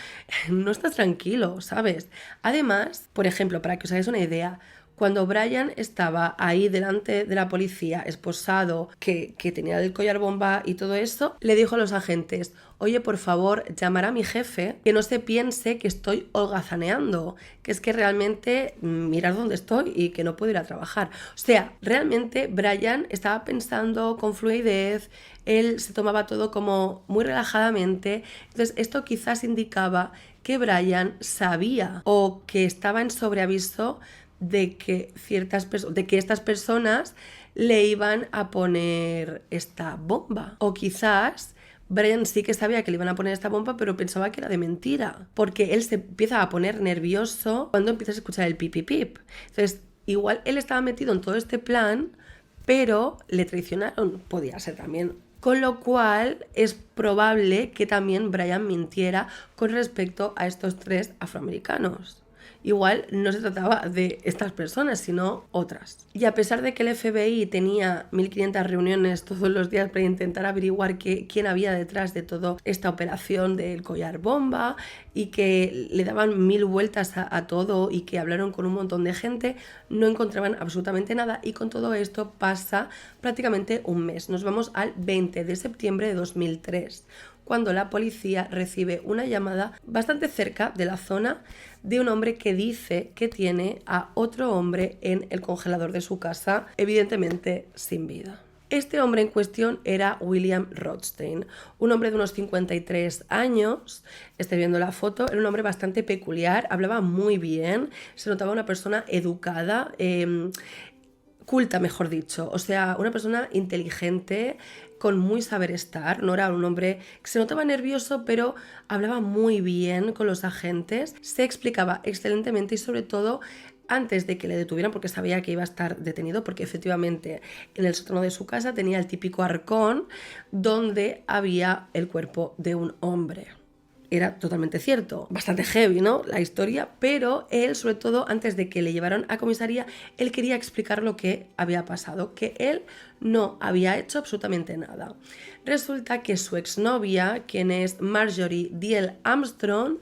no estás tranquilo, ¿sabes? Además, por ejemplo, para que os hagáis una idea, cuando Brian estaba ahí delante de la policía, esposado, que tenía el collar bomba y todo eso, le dijo a los agentes: oye, por favor, llamar a mi jefe, que no se piense que estoy holgazaneando, que es que realmente mirad dónde estoy y que no puedo ir a trabajar. O sea, realmente Brian estaba pensando con fluidez, él se tomaba todo como muy relajadamente. Entonces, esto quizás indicaba que Brian sabía o que estaba en sobreaviso de que estas personas le iban a poner esta bomba. O quizás Brian sí que sabía que le iban a poner esta bomba, pero pensaba que era de mentira, porque él se empieza a poner nervioso cuando empiezas a escuchar el pip, pip, pip. Entonces, igual él estaba metido en todo este plan, pero le traicionaron, podía ser también. Con lo cual es probable que también Brian mintiera con respecto a estos 3 afroamericanos. Igual no se trataba de estas personas, sino otras. Y a pesar de que el FBI tenía 1500 reuniones todos los días para intentar averiguar quién había detrás de toda esta operación del collar bomba y que le daban 1000 vueltas a todo y que hablaron con un montón de gente, no encontraban absolutamente nada. Y con todo esto pasa prácticamente un mes. Nos vamos al 20 de septiembre de 2003, cuando la policía recibe una llamada bastante cerca de la zona de un hombre que dice que tiene a otro hombre en el congelador de su casa, evidentemente sin vida. Este hombre en cuestión era William Rothstein, un hombre de unos 53 años. Estoy viendo la foto, era un hombre bastante peculiar, hablaba muy bien, se notaba una persona educada, culta, mejor dicho, o sea, una persona inteligente, con muy saber estar. No era un hombre que se notaba nervioso, pero hablaba muy bien con los agentes, se explicaba excelentemente y sobre todo antes de que le detuvieran, porque sabía que iba a estar detenido, porque efectivamente en el sótano de su casa tenía el típico arcón donde había el cuerpo de un hombre. Era totalmente cierto, bastante heavy, ¿no? La historia, pero él, sobre todo, antes de que le llevaran a comisaría, él quería explicar lo que había pasado, que él no había hecho absolutamente nada. Resulta que su exnovia, quien es Marjorie Diel Armstrong,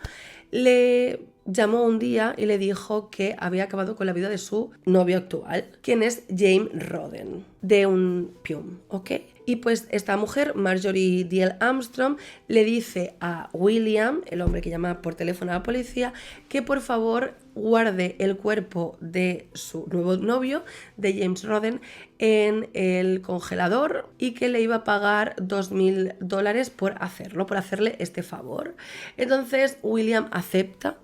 le llamó un día y le dijo que había acabado con la vida de su novio actual, quien es James Roden, de un Pium, ¿ok? Y pues esta mujer, Marjorie Diel Armstrong, le dice a William, el hombre que llama por teléfono a la policía, que por favor guarde el cuerpo de su nuevo novio, de James Roden, en el congelador y que le iba a pagar $2.000 por hacerlo, por hacerle este favor. Entonces William acepta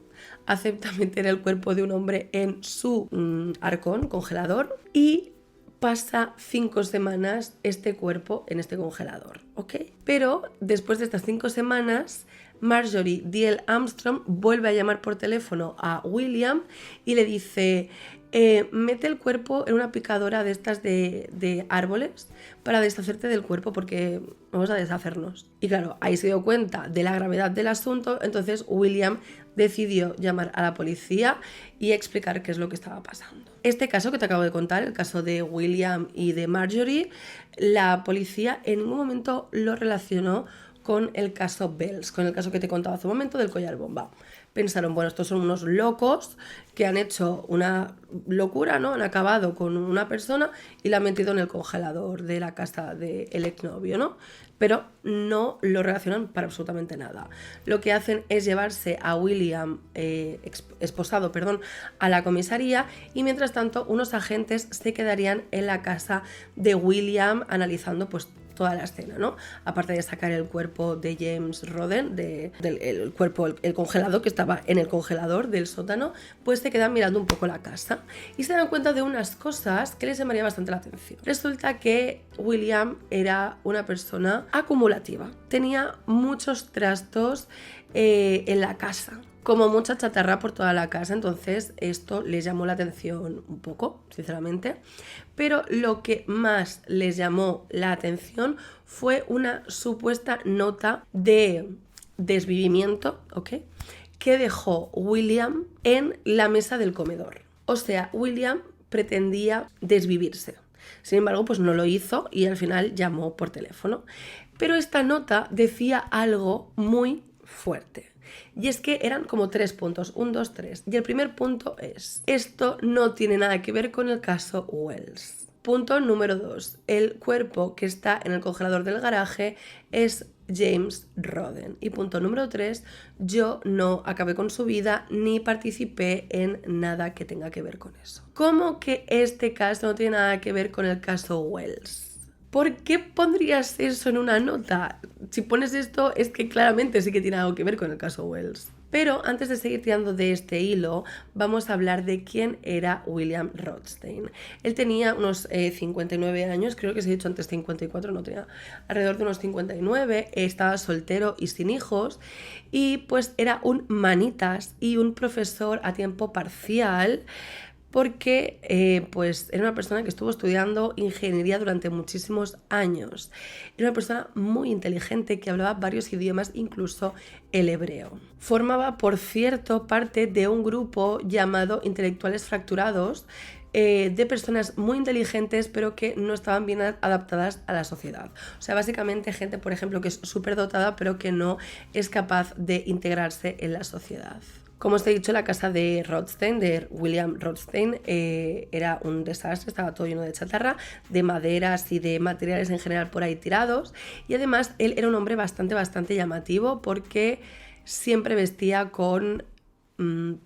meter el cuerpo de un hombre en su arcón congelador y pasa 5 semanas este cuerpo en este congelador, ¿ok? Pero después de estas 5 semanas, Marjorie Diel Armstrong vuelve a llamar por teléfono a William y le dice: mete el cuerpo en una picadora de estas de árboles para deshacerte del cuerpo porque vamos a deshacernos. Y claro, ahí se dio cuenta de la gravedad del asunto, entonces William decidió llamar a la policía y explicar qué es lo que estaba pasando. Este caso que te acabo de contar, el caso de William y de Marjorie, la policía en ningún momento lo relacionó con el caso Bells, con el caso que te he contado hace un momento del collar bomba. Pensaron, bueno, estos son unos locos que han hecho una locura, ¿no? Han acabado con una persona y la han metido en el congelador de la casa del exnovio, ¿no? Pero no lo relacionan para absolutamente nada. Lo que hacen es llevarse a William, esposado, a la comisaría, y mientras tanto unos agentes se quedarían en la casa de William analizando pues toda la escena, ¿no? Aparte de sacar el cuerpo de James Roden, el cuerpo, el congelado que estaba en el congelador del sótano, pues se quedan mirando un poco la casa y se dan cuenta de unas cosas que les llamaría bastante la atención. Resulta que William era una persona acumulativa, tenía muchos trastos en la casa, como mucha chatarra por toda la casa, entonces esto les llamó la atención un poco, sinceramente. Pero lo que más les llamó la atención fue una supuesta nota de desvivimiento, ¿ok?, que dejó William en la mesa del comedor. O sea, William pretendía desvivirse. Sin embargo, pues no lo hizo y al final llamó por teléfono. Pero esta nota decía algo muy fuerte. Y es que eran como 3 puntos, 1, 2, 3. Y el primer punto es: esto no tiene nada que ver con el caso Wells. Punto número 2. El cuerpo que está en el congelador del garaje es James Roden. Y punto número 3. Yo no acabé con su vida ni participé en nada que tenga que ver con eso. ¿Cómo que este caso no tiene nada que ver con el caso Wells? ¿Por qué pondrías eso en una nota? Si pones esto es que claramente sí que tiene algo que ver con el caso Wells. Pero antes de seguir tirando de este hilo, vamos a hablar de quién era William Rothstein. Él tenía unos 59 años, creo que se ha dicho antes 54, no, tenía alrededor de unos 59, estaba soltero y sin hijos, y pues era un manitas y un profesor a tiempo parcial, porque pues era una persona que estuvo estudiando ingeniería durante muchísimos años. Era una persona muy inteligente que hablaba varios idiomas, incluso el hebreo. Formaba, por cierto, parte de un grupo llamado Intelectuales Fracturados, de personas muy inteligentes pero que no estaban bien adaptadas a la sociedad. O sea, básicamente gente, por ejemplo, que es súper dotada pero que no es capaz de integrarse en la sociedad. Como os he dicho, la casa de Rothstein, de William Rothstein, era un desastre, estaba todo lleno de chatarra, de maderas y de materiales en general por ahí tirados. Y además él era un hombre bastante llamativo porque siempre vestía con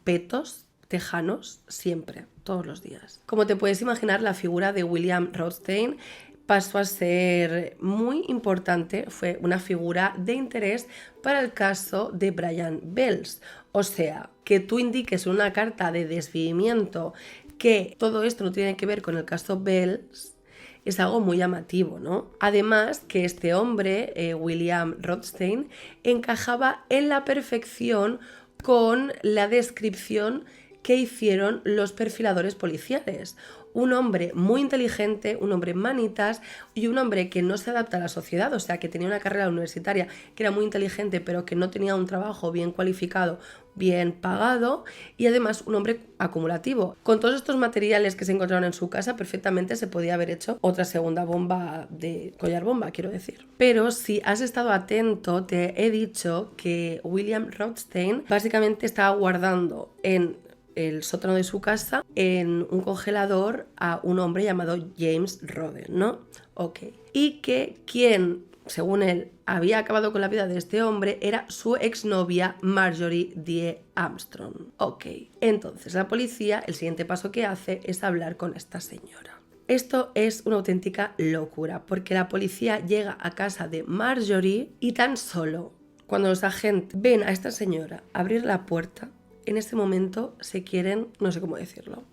petos tejanos, siempre, todos los días. Como te puedes imaginar, la figura de William Rothstein pasó a ser muy importante, fue una figura de interés para el caso de Brian Bells. O sea, que tú indiques en una carta de desvivimiento que todo esto no tiene que ver con el caso Bells es algo muy llamativo, ¿no? Además, que este hombre, William Rothstein, encajaba en la perfección con la descripción que hicieron los perfiladores policiales. Un hombre muy inteligente, un hombre manitas y un hombre que no se adapta a la sociedad, o sea, que tenía una carrera universitaria, que era muy inteligente, pero que no tenía un trabajo bien cualificado, bien pagado, y además un hombre acumulativo. Con todos estos materiales que se encontraron en su casa, perfectamente se podía haber hecho otra segunda bomba de collar bomba, quiero decir. Pero si has estado atento, te he dicho que William Rothstein básicamente estaba guardando en el sótano de su casa en un congelador a un hombre llamado James Roden, ¿no? Ok. Y que quien, según él, había acabado con la vida de este hombre era su exnovia Marjorie D. Armstrong. Ok. Entonces la policía, el siguiente paso que hace es hablar con esta señora. Esto es una auténtica locura, porque la policía llega a casa de Marjorie y tan solo cuando los agentes ven a esta señora abrir la puerta, en este momento se quieren, no sé cómo decirlo.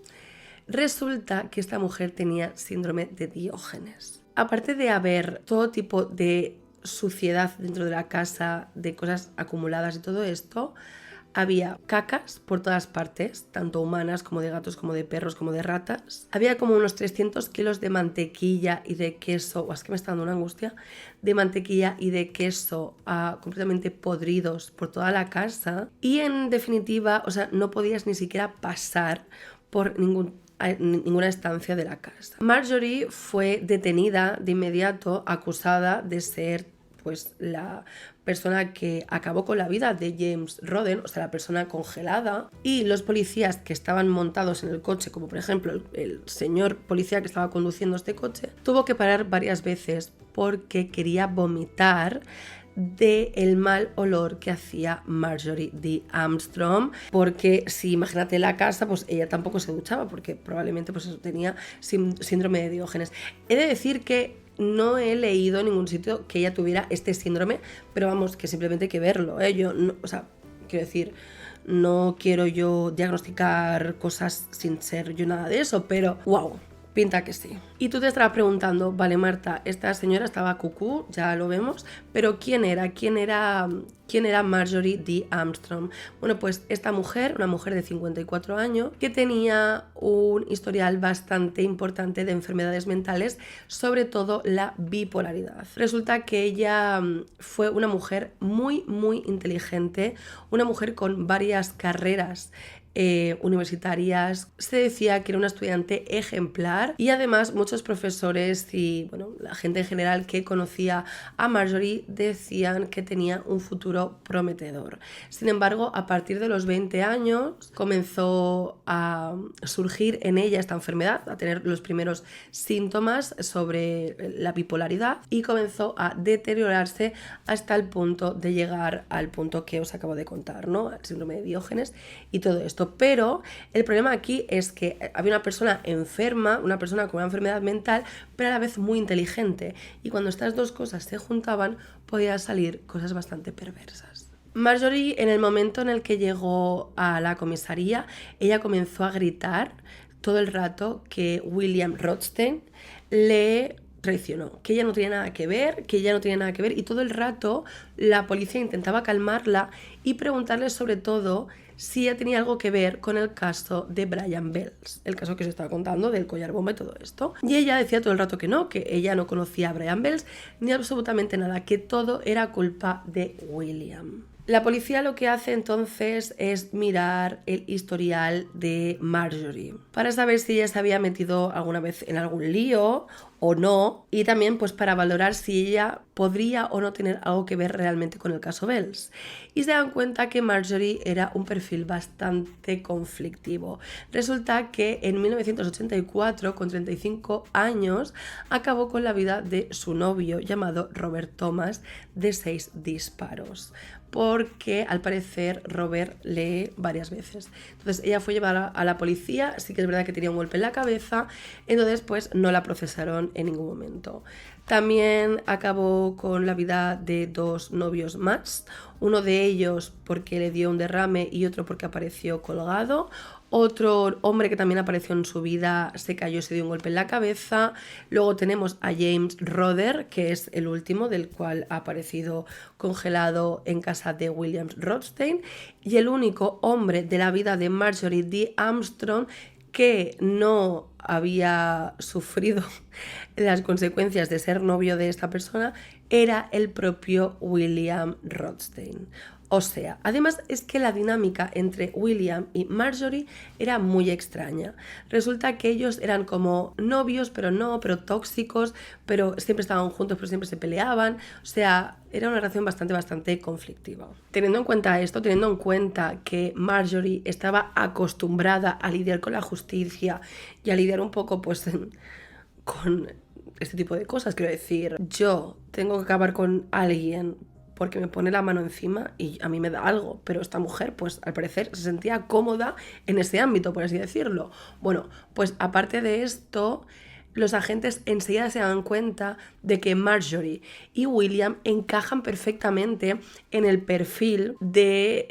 Resulta que esta mujer tenía síndrome de Diógenes. Aparte de haber todo tipo de suciedad dentro de la casa, de cosas acumuladas y todo esto, había cacas por todas partes, tanto humanas como de gatos, como de perros, como de ratas. Había como unos 300 kilos de mantequilla y de queso, es que me está dando una angustia, de mantequilla y de queso completamente podridos por toda la casa. Y en definitiva, o sea, no podías ni siquiera pasar por ninguna estancia de la casa. Marjorie fue detenida de inmediato, acusada de ser pues la persona que acabó con la vida de James Roden, o sea, la persona congelada, y los policías que estaban montados en el coche, como por ejemplo el señor policía que estaba conduciendo este coche, tuvo que parar varias veces porque quería vomitar del mal olor que hacía Marjorie D. Armstrong, porque si imagínate la casa, pues ella tampoco se duchaba, porque probablemente pues eso, tenía síndrome de Diógenes. He de decir que no he leído en ningún sitio que ella tuviera este síndrome, pero vamos, que simplemente hay que verlo, ¿eh? Yo, no, o sea, quiero decir, no quiero yo diagnosticar cosas sin ser yo nada de eso, pero wow, pinta que sí. Y tú te estarás preguntando, vale Marta, esta señora estaba cucú, ya lo vemos, pero ¿quién era? ¿Quién era Marjorie D. Armstrong? Bueno, pues esta mujer, una mujer de 54 años, que tenía un historial bastante importante de enfermedades mentales, sobre todo la bipolaridad. Resulta que ella fue una mujer muy, muy inteligente, una mujer con varias carreras universitarias. Se decía que era una estudiante ejemplar y además muchos profesores y bueno, la gente en general que conocía a Marjorie decían que tenía un futuro prometedor. Sin embargo, a partir de los 20 años comenzó a surgir en ella esta enfermedad, a tener los primeros síntomas sobre la bipolaridad y comenzó a deteriorarse hasta el punto de llegar al punto que os acabo de contar, ¿no? El síndrome de Diógenes y todo esto. Pero el problema aquí es que había una persona enferma, una persona con una enfermedad mental, pero a la vez muy inteligente. Y cuando estas dos cosas se juntaban, podían salir cosas bastante perversas. Marjorie, en el momento en el que llegó a la comisaría, ella comenzó a gritar todo el rato que William Rothstein le traicionó, que ella no tenía nada que ver, y todo el rato la policía intentaba calmarla y preguntarle sobre todo si ella tenía algo que ver con el caso de Brian Bells, el caso que se estaba contando del collar bomba y todo esto. Y ella decía todo el rato que no, que ella no conocía a Brian Bells ni absolutamente nada, que todo era culpa de William. La policía lo que hace entonces es mirar el historial de Marjorie para saber si ella se había metido alguna vez en algún lío o no, y también pues para valorar si ella podría o no tener algo que ver realmente con el caso Bells. Y se dan cuenta que Marjorie era un perfil bastante conflictivo. Resulta que en 1984, con 35 años, acabó con la vida de su novio llamado Robert Thomas, de 6 disparos. Porque al parecer Robert lee varias veces. Entonces ella fue llevada a la policía, sí que es verdad que tenía un golpe en la cabeza, entonces pues no la procesaron en ningún momento. También acabó con la vida de 2 novios más, uno de ellos porque le dio un derrame y otro porque apareció colgado. Otro hombre que también apareció en su vida se cayó y se dio un golpe en la cabeza. Luego tenemos a James Roder, que es el último, del cual ha aparecido congelado en casa de William Rothstein. Y el único hombre de la vida de Marjorie D. Armstrong que no había sufrido las consecuencias de ser novio de esta persona era el propio William Rothstein. O sea, además es que la dinámica entre William y Marjorie era muy extraña. Resulta que ellos eran como novios, pero tóxicos, pero siempre estaban juntos, pero siempre se peleaban. O sea, era una relación bastante conflictiva. Teniendo en cuenta esto, teniendo en cuenta que Marjorie estaba acostumbrada a lidiar con la justicia y a lidiar un poco pues con este tipo de cosas, quiero decir, yo tengo que acabar con alguien porque me pone la mano encima y a mí me da algo, pero esta mujer, pues al parecer se sentía cómoda en ese ámbito, por así decirlo. Bueno, pues aparte de esto, los agentes enseguida se dan cuenta de que Marjorie y William encajan perfectamente en el perfil de,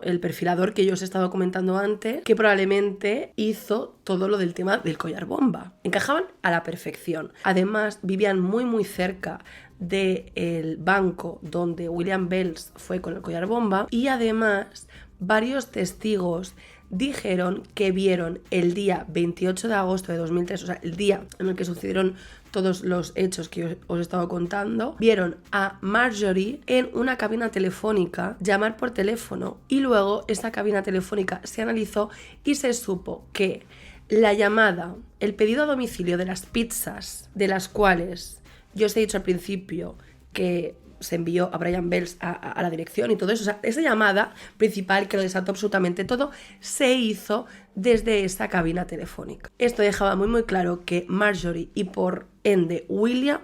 el perfilador que yo os he estado comentando antes, que probablemente hizo todo lo del tema del collar bomba. Encajaban a la perfección. Además, vivían muy cerca del banco donde William Bells fue con el collar bomba y además varios testigos dijeron que vieron el día 28 de agosto de 2003, o sea, el día en el que sucedieron todos los hechos que os he estado contando, vieron a Marjorie en una cabina telefónica llamar por teléfono y luego esa cabina telefónica se analizó y se supo que la llamada, el pedido a domicilio de las pizzas, de las cuales yo os he dicho al principio que se envió a Brian Bells a la dirección y todo eso. O sea, esa llamada principal que lo desató absolutamente todo se hizo desde esa cabina telefónica. Esto dejaba muy claro que Marjorie y por ende William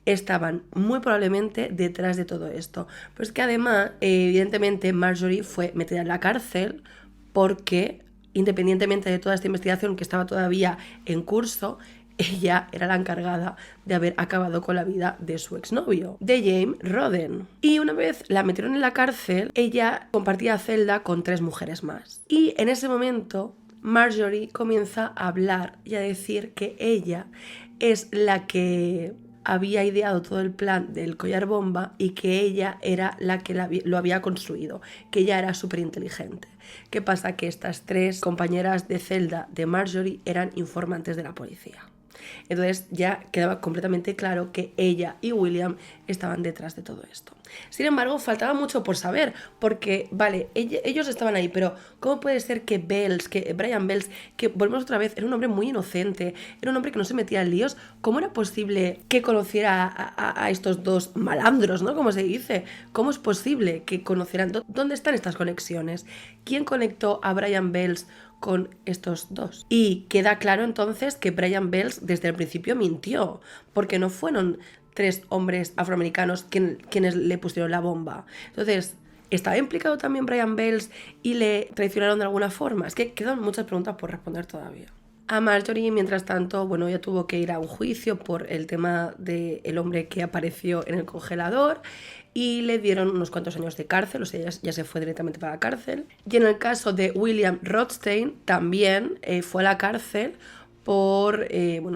estaban muy probablemente detrás de todo esto. Pero es que además, evidentemente, Marjorie fue metida en la cárcel porque, independientemente de toda esta investigación que estaba todavía en curso, ella era la encargada de haber acabado con la vida de su exnovio, de James Roden. Y una vez la metieron en la cárcel, ella compartía celda con 3 mujeres más. Y en ese momento, Marjorie comienza a hablar y a decir que ella es la que había ideado todo el plan del collar bomba y que ella era la que lo había construido, que ella era súper inteligente. ¿Qué pasa? Que estas 3 compañeras de celda de Marjorie eran informantes de la policía. Entonces ya quedaba completamente claro que ella y William estaban detrás de todo esto. Sin embargo, faltaba mucho por saber, porque, vale, ellos estaban ahí, pero ¿cómo puede ser que Brian Bells, que volvemos otra vez, era un hombre muy inocente, era un hombre que no se metía en líos? ¿Cómo era posible que conociera a estos 2 malandros, ¿no? Como se dice. ¿Cómo es posible que conocieran? ¿Dónde están estas conexiones? ¿Quién conectó a Brian Bells con estos 2? Y queda claro entonces que Brian Bells desde el principio mintió, porque no fueron 3 hombres afroamericanos quienes le pusieron la bomba. Entonces, ¿estaba implicado también Brian Bells y le traicionaron de alguna forma? Es que quedan muchas preguntas por responder todavía. A Marjorie, mientras tanto, ella tuvo que ir a un juicio por el tema del hombre que apareció en el congelador y le dieron unos cuantos años de cárcel, o sea, ya se fue directamente para la cárcel. Y en el caso de William Rothstein, también fue a la cárcel por,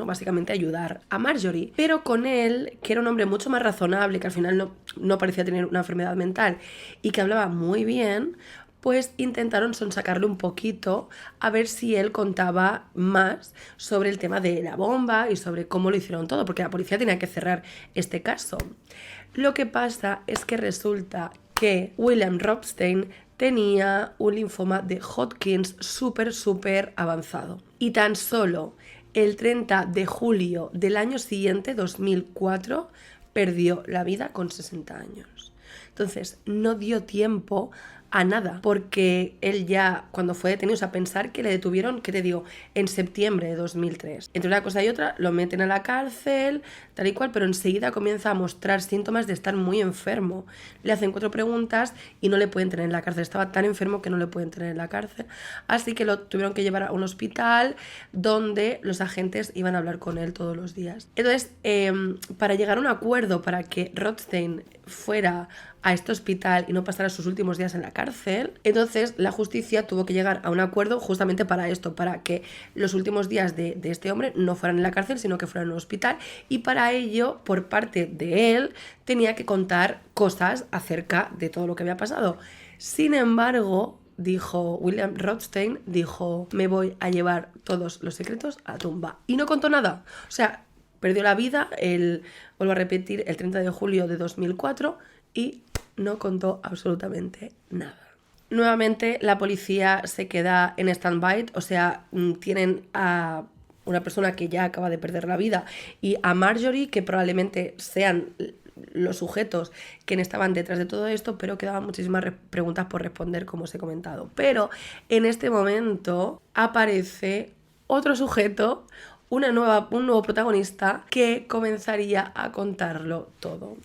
básicamente ayudar a Marjorie. Pero con él, que era un hombre mucho más razonable, que al final no parecía tener una enfermedad mental y que hablaba muy bien, pues intentaron sonsacarle un poquito a ver si él contaba más sobre el tema de la bomba y sobre cómo lo hicieron todo, porque la policía tenía que cerrar este caso. Lo que pasa es que resulta que William Rothstein tenía un linfoma de Hodgkin súper avanzado. Y tan solo el 30 de julio del año siguiente, 2004, perdió la vida con 60 años. Entonces, no dio tiempo a nada, porque él ya cuando fue detenido, o sea, pensar que le detuvieron, ¿qué te digo?, en septiembre de 2003. Entre una cosa y otra, lo meten a la cárcel, tal y cual, pero enseguida comienza a mostrar síntomas de estar muy enfermo. Le hacen 4 preguntas y no le pueden tener en la cárcel. Estaba tan enfermo que no le pueden tener en la cárcel. Así que lo tuvieron que llevar a un hospital donde los agentes iban a hablar con él todos los días. Entonces, para llegar a un acuerdo para que Rothstein fuera a este hospital y no pasara sus últimos días en la cárcel, entonces la justicia tuvo que llegar a un acuerdo justamente para esto, para que los últimos días de este hombre no fueran en la cárcel, sino que fueran en un hospital, y para ello, por parte de él, tenía que contar cosas acerca de todo lo que había pasado. Sin embargo, dijo William Rothstein, dijo, me voy a llevar todos los secretos a la tumba. Y no contó nada. O sea, perdió la vida, vuelvo a repetir, el 30 de julio de 2004 y no contó absolutamente nada. Nuevamente la policía se queda en stand-by, o sea, tienen a una persona que ya acaba de perder la vida y a Marjorie, que probablemente sean los sujetos que estaban detrás de todo esto, pero quedaban muchísimas preguntas por responder, como os he comentado. Pero en este momento aparece otro sujeto, un nuevo protagonista que comenzaría a contarlo todo.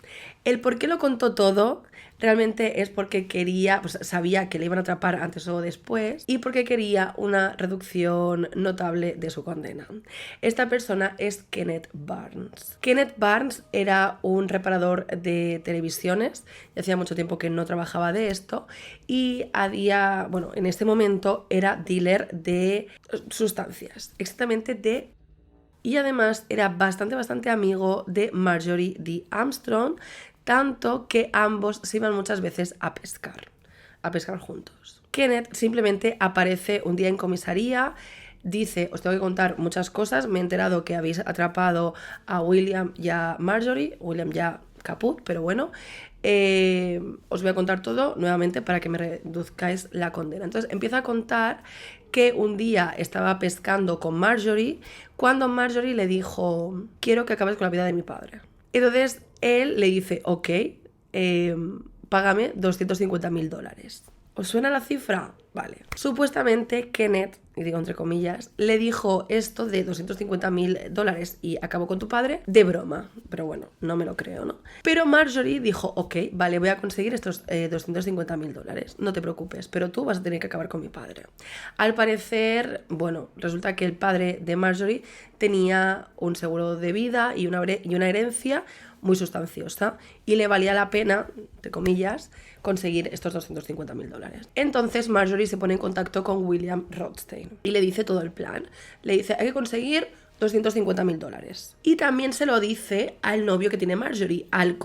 El por qué lo contó todo realmente es porque quería, pues sabía que le iban a atrapar antes o después y porque quería una reducción notable de su condena. Esta persona es Kenneth Barnes. Kenneth Barnes era un reparador de televisiones y hacía mucho tiempo que no trabajaba de esto y en este momento era dealer de sustancias, exactamente de... Y además era bastante amigo de Marjorie D. Armstrong, tanto que ambos se iban muchas veces a pescar juntos. Kenneth simplemente aparece un día en comisaría, dice, os tengo que contar muchas cosas, me he enterado que habéis atrapado a William y a Marjorie, William ya caput, pero bueno, os voy a contar todo nuevamente para que me reduzcáis la condena. Entonces empieza a contar que un día estaba pescando con Marjorie cuando Marjorie le dijo, quiero que acabes con la vida de mi padre. Entonces él le dice, ok, págame $250,000. ¿Os suena la cifra? Vale. Supuestamente Kenneth, y digo entre comillas, le dijo esto de $250,000 y acabó con tu padre de broma. Pero bueno, no me lo creo, ¿no? Pero Marjorie dijo, ok, vale, voy a conseguir estos $250,000, no te preocupes, pero tú vas a tener que acabar con mi padre. Al parecer, bueno, resulta que el padre de Marjorie tenía un seguro de vida y una herencia muy sustanciosa y le valía la pena, entre comillas, conseguir estos $250,000. Entonces Marjorie se pone en contacto con William Rothstein y le dice todo el plan. Le dice, hay que conseguir $250,000. Y también se lo dice al novio que tiene Marjorie, al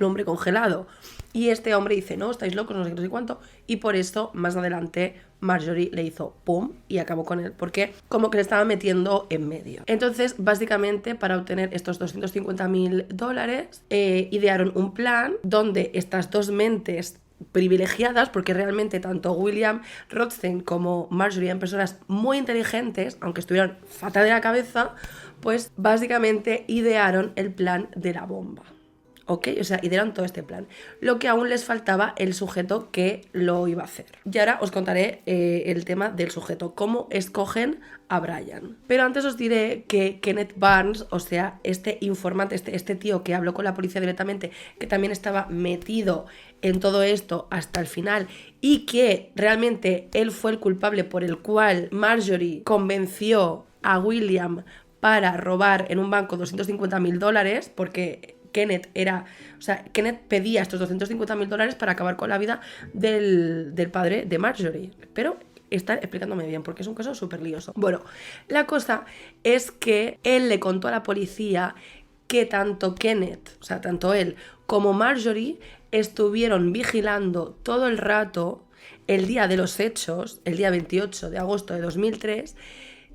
hombre congelado. Y este hombre dice, no, estáis locos, no sé qué, no sé cuánto. Y por eso, más adelante, Marjorie le hizo pum y acabó con él, porque como que le estaba metiendo en medio. Entonces, básicamente, para obtener estos $250,000, idearon un plan donde estas dos mentes privilegiadas, porque realmente tanto William Rothstein como Marjorie eran personas muy inteligentes, aunque estuvieran fatal de la cabeza, pues básicamente idearon el plan de la bomba. ¿Ok? O sea, idearon todo este plan. Lo que aún les faltaba el sujeto que lo iba a hacer. Y ahora os contaré el tema del sujeto, cómo escogen a Brian. Pero antes os diré que Kenneth Barnes, o sea, este informante, este tío que habló con la policía directamente, que también estaba metido en todo esto hasta el final y que realmente él fue el culpable por el cual Marjorie convenció a William para robar en un banco $250,000, porque Kenneth pedía estos $250,000 para acabar con la vida del padre de Marjorie. Pero está explicándome bien, porque es un caso súper lioso. Bueno, la cosa es que él le contó a la policía que tanto Kenneth, o sea, tanto él como Marjorie estuvieron vigilando todo el rato el día de los hechos, el día 28 de agosto de 2003,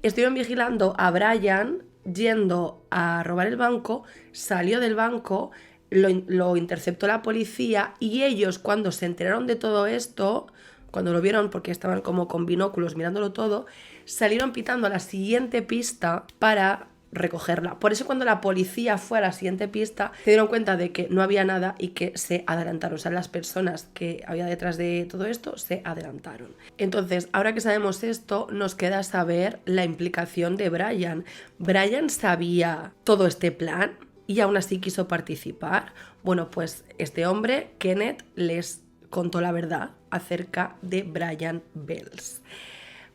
estuvieron vigilando a Brian yendo a robar el banco, salió del banco, lo interceptó la policía y ellos, cuando se enteraron de todo esto, cuando lo vieron porque estaban como con binóculos mirándolo todo, salieron pitando a la siguiente pista para recogerla. Por eso cuando la policía fue a la siguiente pista, se dieron cuenta de que no había nada y que se adelantaron. O sea, las personas que había detrás de todo esto se adelantaron. Entonces, ahora que sabemos esto, nos queda saber la implicación de Brian. ¿Brian sabía todo este plan y aún así quiso participar? Bueno, pues este hombre, Kenneth, les contó la verdad acerca de Brian Bells.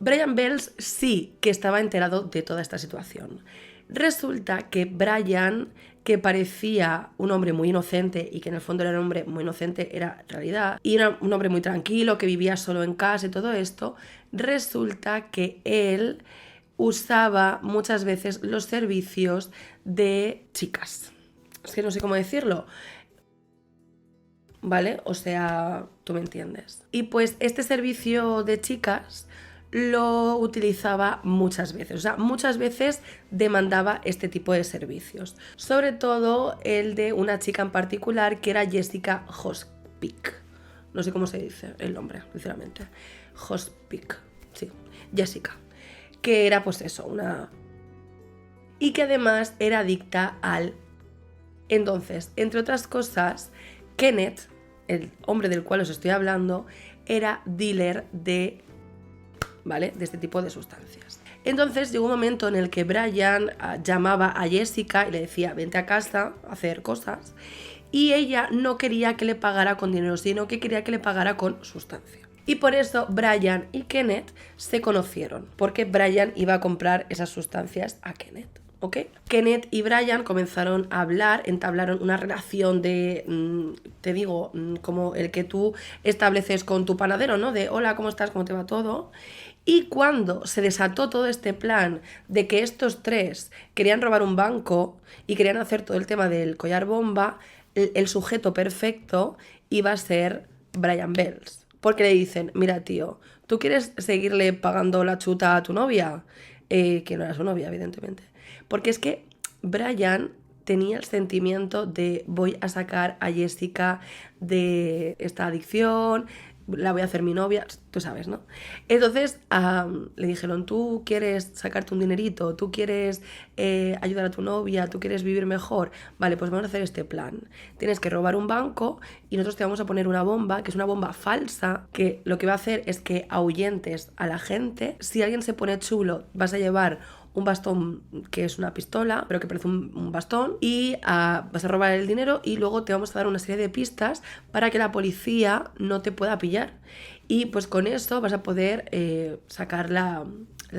Brian Bells sí que estaba enterado de toda esta situación. Resulta que Brian, que parecía un hombre muy inocente y que en el fondo era un hombre muy inocente, era realidad, y era un hombre muy tranquilo, que vivía solo en casa y todo esto, resulta que él usaba muchas veces los servicios de chicas. Es que no sé cómo decirlo. ¿Vale? O sea, tú me entiendes. Y pues este servicio de chicas lo utilizaba muchas veces, o sea, muchas veces demandaba este tipo de servicios. Sobre todo el de una chica en particular que era Jessica Hospick. No sé cómo se dice el nombre, sinceramente. Hospick, sí, Jessica. Que era pues eso, una... Y que además era adicta al... Entonces, entre otras cosas, Kenneth, el hombre del cual os estoy hablando, era dealer de... ¿vale? De este tipo de sustancias. Entonces llegó un momento en el que Brian llamaba a Jessica y le decía, vente a casa a hacer cosas, y ella no quería que le pagara con dinero, sino que quería que le pagara con sustancia. Y por eso Brian y Kenneth se conocieron, porque Brian iba a comprar esas sustancias a Kenneth. ¿Ok? Kenneth y Brian comenzaron a hablar, entablaron una relación de, te digo, como el que tú estableces con tu panadero, ¿no? De hola, ¿cómo estás? ¿Cómo te va todo? Y cuando se desató todo este plan de que estos tres querían robar un banco y querían hacer todo el tema del collar bomba, el sujeto perfecto iba a ser Brian Bells. Porque le dicen, mira tío, ¿tú quieres seguirle pagando la chuta a tu novia? Que no era su novia, evidentemente. Porque es que Brian tenía el sentimiento de voy a sacar a Jessica de esta adicción, la voy a hacer mi novia, tú sabes, ¿no? Entonces le dijeron, ¿tú quieres sacarte un dinerito? ¿Tú quieres ayudar a tu novia? ¿Tú quieres vivir mejor? Vale, pues vamos a hacer este plan. Tienes que robar un banco y nosotros te vamos a poner una bomba, que es una bomba falsa, que lo que va a hacer es que ahuyentes a la gente. Si alguien se pone chulo, vas a llevar un bastón que es una pistola, pero que parece un bastón, y vas a robar el dinero y luego te vamos a dar una serie de pistas para que la policía no te pueda pillar. Y pues con eso vas a poder sacar la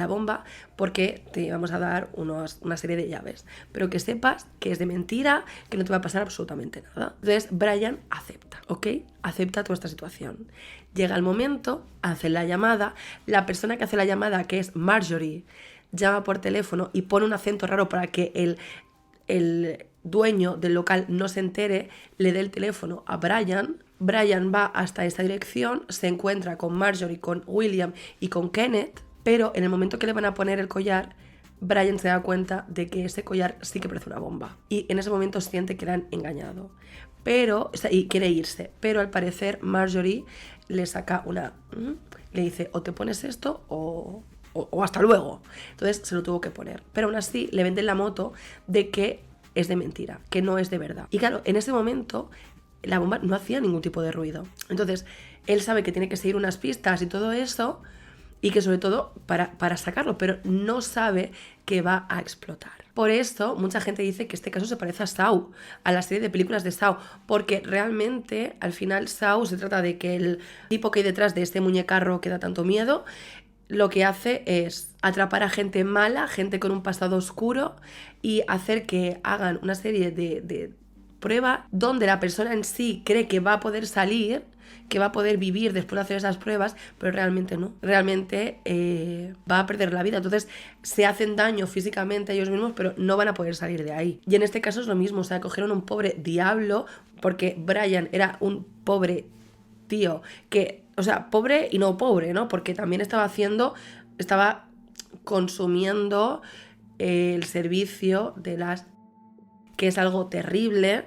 bomba, porque te vamos a dar una serie de llaves. Pero que sepas que es de mentira, que no te va a pasar absolutamente nada. Entonces Brian acepta, ¿ok? Acepta toda esta situación. Llega el momento, hace la llamada, la persona que hace la llamada, que es Marjorie, llama por teléfono y pone un acento raro para que el dueño del local no se entere, le dé el teléfono a Brian. Brian va hasta esa dirección, se encuentra con Marjorie, con William y con Kenneth, pero en el momento que le van a poner el collar, Brian se da cuenta de que ese collar sí que parece una bomba. Y en ese momento siente que le han engañado. Pero, o sea, y quiere irse. Pero al parecer Marjorie le saca le dice, o te pones esto o hasta luego. Entonces se lo tuvo que poner. Pero aún así le venden la moto de que es de mentira, que no es de verdad. Y claro, en ese momento la bomba no hacía ningún tipo de ruido. Entonces él sabe que tiene que seguir unas pistas y todo eso, y que sobre todo para sacarlo, pero no sabe que va a explotar. Por eso mucha gente dice que este caso se parece a Saw, a la serie de películas de Saw, porque realmente al final Saw se trata de que el tipo que hay detrás de este muñecarro que da tanto miedo lo que hace es atrapar a gente mala, gente con un pasado oscuro, y hacer que hagan una serie de pruebas donde la persona en sí cree que va a poder salir, que va a poder vivir después de hacer esas pruebas, pero realmente no. Realmente va a perder la vida. Entonces se hacen daño físicamente a ellos mismos, pero no van a poder salir de ahí. Y en este caso es lo mismo, o sea, cogieron un pobre diablo, porque Brian era un pobre tío que... O sea, pobre y no pobre, ¿no? Porque también estaba consumiendo el servicio de las... que es algo terrible,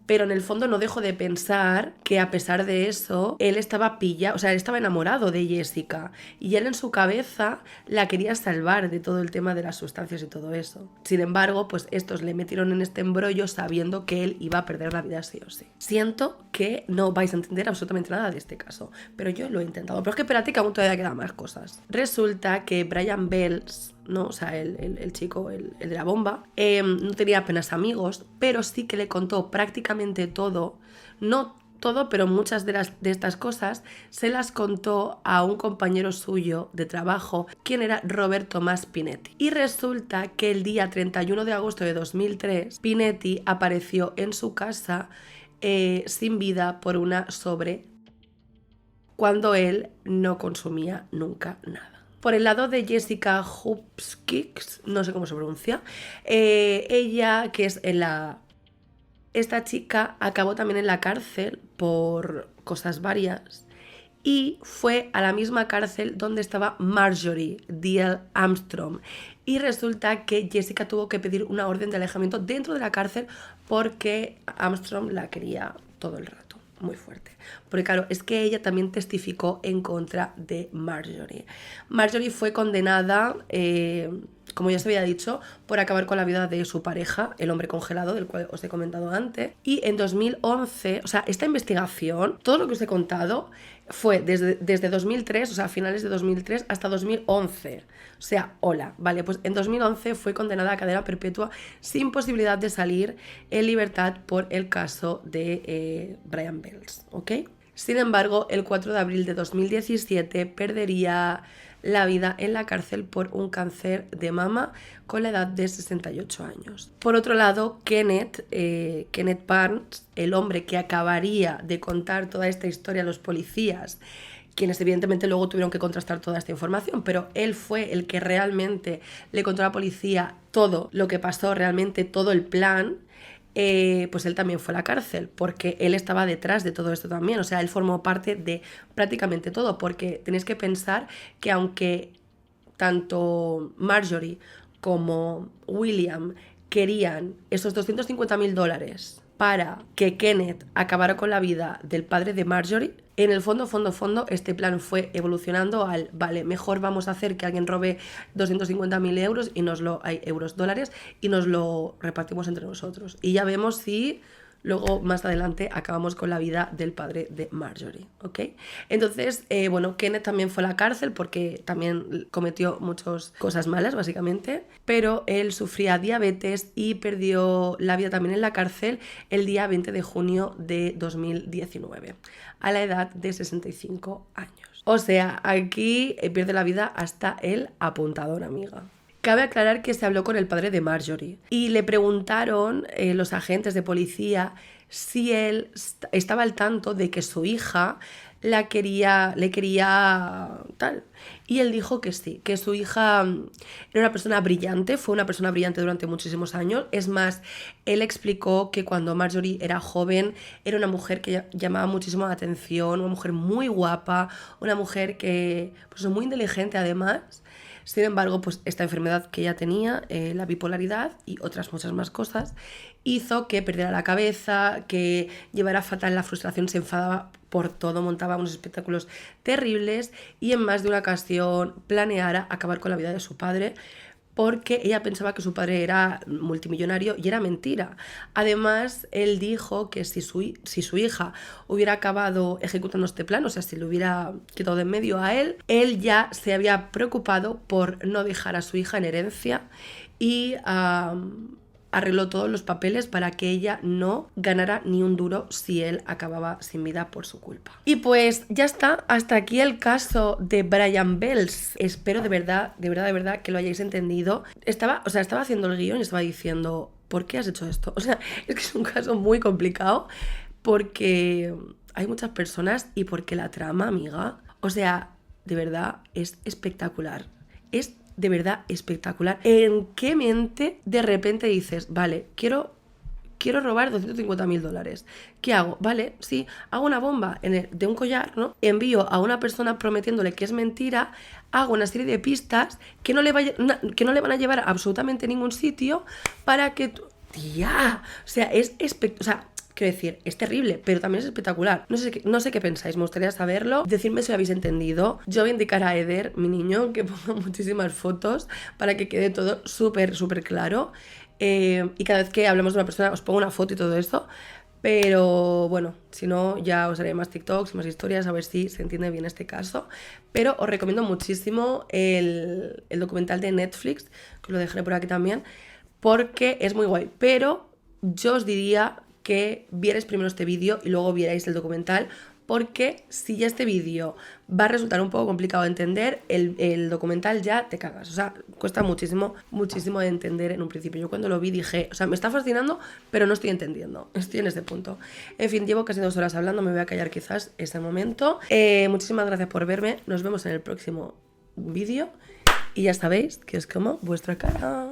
pero en el fondo no dejo de pensar que a pesar de eso, él estaba pillado, o sea, él estaba enamorado de Jessica y él en su cabeza la quería salvar de todo el tema de las sustancias y todo eso. Sin embargo, pues estos le metieron en este embrollo sabiendo que él iba a perder la vida sí o sí. Siento que no vais a entender absolutamente nada de este caso, pero yo lo he intentado. Pero es que espérate que aún todavía quedan más cosas. Resulta que Brian Bells, ¿no? O sea, el chico, el de la bomba, no tenía apenas amigos, pero sí que le contó prácticamente todo, no todo, pero muchas de estas cosas se las contó a un compañero suyo de trabajo, quien era Robert Thomas Pinetti. Y resulta que el día 31 de agosto de 2003, Pinetti apareció en su casa sin vida por una cuando él no consumía nunca nada. Por el lado de Jessica Hupskix, no sé cómo se pronuncia, ella, que es esta chica acabó también en la cárcel por cosas varias y fue a la misma cárcel donde estaba Marjorie Diehl Armstrong. Y resulta que Jessica tuvo que pedir una orden de alejamiento dentro de la cárcel porque Armstrong la quería todo el rato. Muy fuerte. Porque claro, es que ella también testificó en contra de Marjorie. Marjorie fue condenada, como ya se había dicho, por acabar con la vida de su pareja, el hombre congelado, del cual os he comentado antes. Y en 2011, o sea, esta investigación, todo lo que os he contado, fue desde 2003, o sea, a finales de 2003 hasta 2011. O sea, hola, vale, pues en 2011 fue condenada a cadena perpetua sin posibilidad de salir en libertad por el caso de Brian Bells, ¿ok? Sin embargo, el 4 de abril de 2017 perdería la vida en la cárcel por un cáncer de mama con la edad de 68 años. Por otro lado, Kenneth Barnes, el hombre que acabaría de contar toda esta historia a los policías, quienes evidentemente luego tuvieron que contrastar toda esta información, pero él fue el que realmente le contó a la policía todo lo que pasó, realmente todo el plan. Pues él también fue a la cárcel, porque él estaba detrás de todo esto también, o sea, él formó parte de prácticamente todo, porque tenéis que pensar que aunque tanto Marjorie como William querían esos $250.000 para que Kenneth acabara con la vida del padre de Marjorie, en el fondo, este plan fue evolucionando al, vale, mejor vamos a hacer que alguien robe 250.000 euros y dólares y nos lo repartimos entre nosotros. Y ya vemos si luego más adelante acabamos con la vida del padre de Marjorie, ¿ok? Entonces, bueno, Kenneth también fue a la cárcel porque también cometió muchas cosas malas, básicamente, pero él sufría diabetes y perdió la vida también en la cárcel el día 20 de junio de 2019, a la edad de 65 años. O sea, aquí pierde la vida hasta el apuntador, amiga. Cabe aclarar que se habló con el padre de Marjorie y le preguntaron los agentes de policía si él estaba al tanto de que su hija le quería tal. Y él dijo que sí, que su hija era una persona brillante, fue una persona brillante durante muchísimos años. Es más, él explicó que cuando Marjorie era joven era una mujer que llamaba muchísimo la atención, una mujer muy guapa, una mujer que pues muy inteligente además. Sin embargo, pues esta enfermedad que ella tenía, la bipolaridad y otras muchas más cosas, hizo que perdiera la cabeza, que llevara fatal la frustración, se enfadaba por todo, montaba unos espectáculos terribles y en más de una ocasión planeara acabar con la vida de su padre, porque ella pensaba que su padre era multimillonario y era mentira. Además, él dijo que si su hija hubiera acabado ejecutando este plan, o sea, si le hubiera quitado de en medio a él ya se había preocupado por no dejar a su hija en herencia y arregló todos los papeles para que ella no ganara ni un duro si él acababa sin vida por su culpa. Y pues ya está, hasta aquí el caso de Brian Bells. Espero de verdad que lo hayáis entendido. Estaba haciendo el guión y estaba diciendo, ¿por qué has hecho esto? O sea, es que es un caso muy complicado porque hay muchas personas y porque la trama, amiga, o sea, de verdad es espectacular. Es de verdad espectacular. ¿En qué mente de repente dices, vale, quiero robar $250.000? ¿Qué hago? Vale, sí, hago una bomba de un collar, ¿no? Envío a una persona prometiéndole que es mentira, hago una serie de pistas que no le van a llevar a absolutamente ningún sitio para que... ¡Tía! O sea, Quiero decir, es terrible, pero también es espectacular. No sé qué pensáis, me gustaría saberlo. Decidme si lo habéis entendido. Yo voy a indicar a Eder, mi niño, que ponga muchísimas fotos para que quede todo súper, súper claro. Y cada vez que hablamos de una persona os pongo una foto y todo esto. Pero bueno, si no ya os haré más TikToks, más historias, a ver si se entiende bien este caso. Pero os recomiendo muchísimo el documental de Netflix, que lo dejaré por aquí también, porque es muy guay. Pero yo os diría que vierais primero este vídeo y luego vierais el documental, porque si ya este vídeo va a resultar un poco complicado de entender, el documental ya te cagas. O sea, cuesta muchísimo, muchísimo de entender en un principio. Yo cuando lo vi dije, o sea, me está fascinando, pero no estoy entendiendo. Estoy en este punto. En fin, llevo casi 2 horas hablando, me voy a callar quizás este momento. Muchísimas gracias por verme. Nos vemos en el próximo vídeo. Y ya sabéis que es como vuestra cara.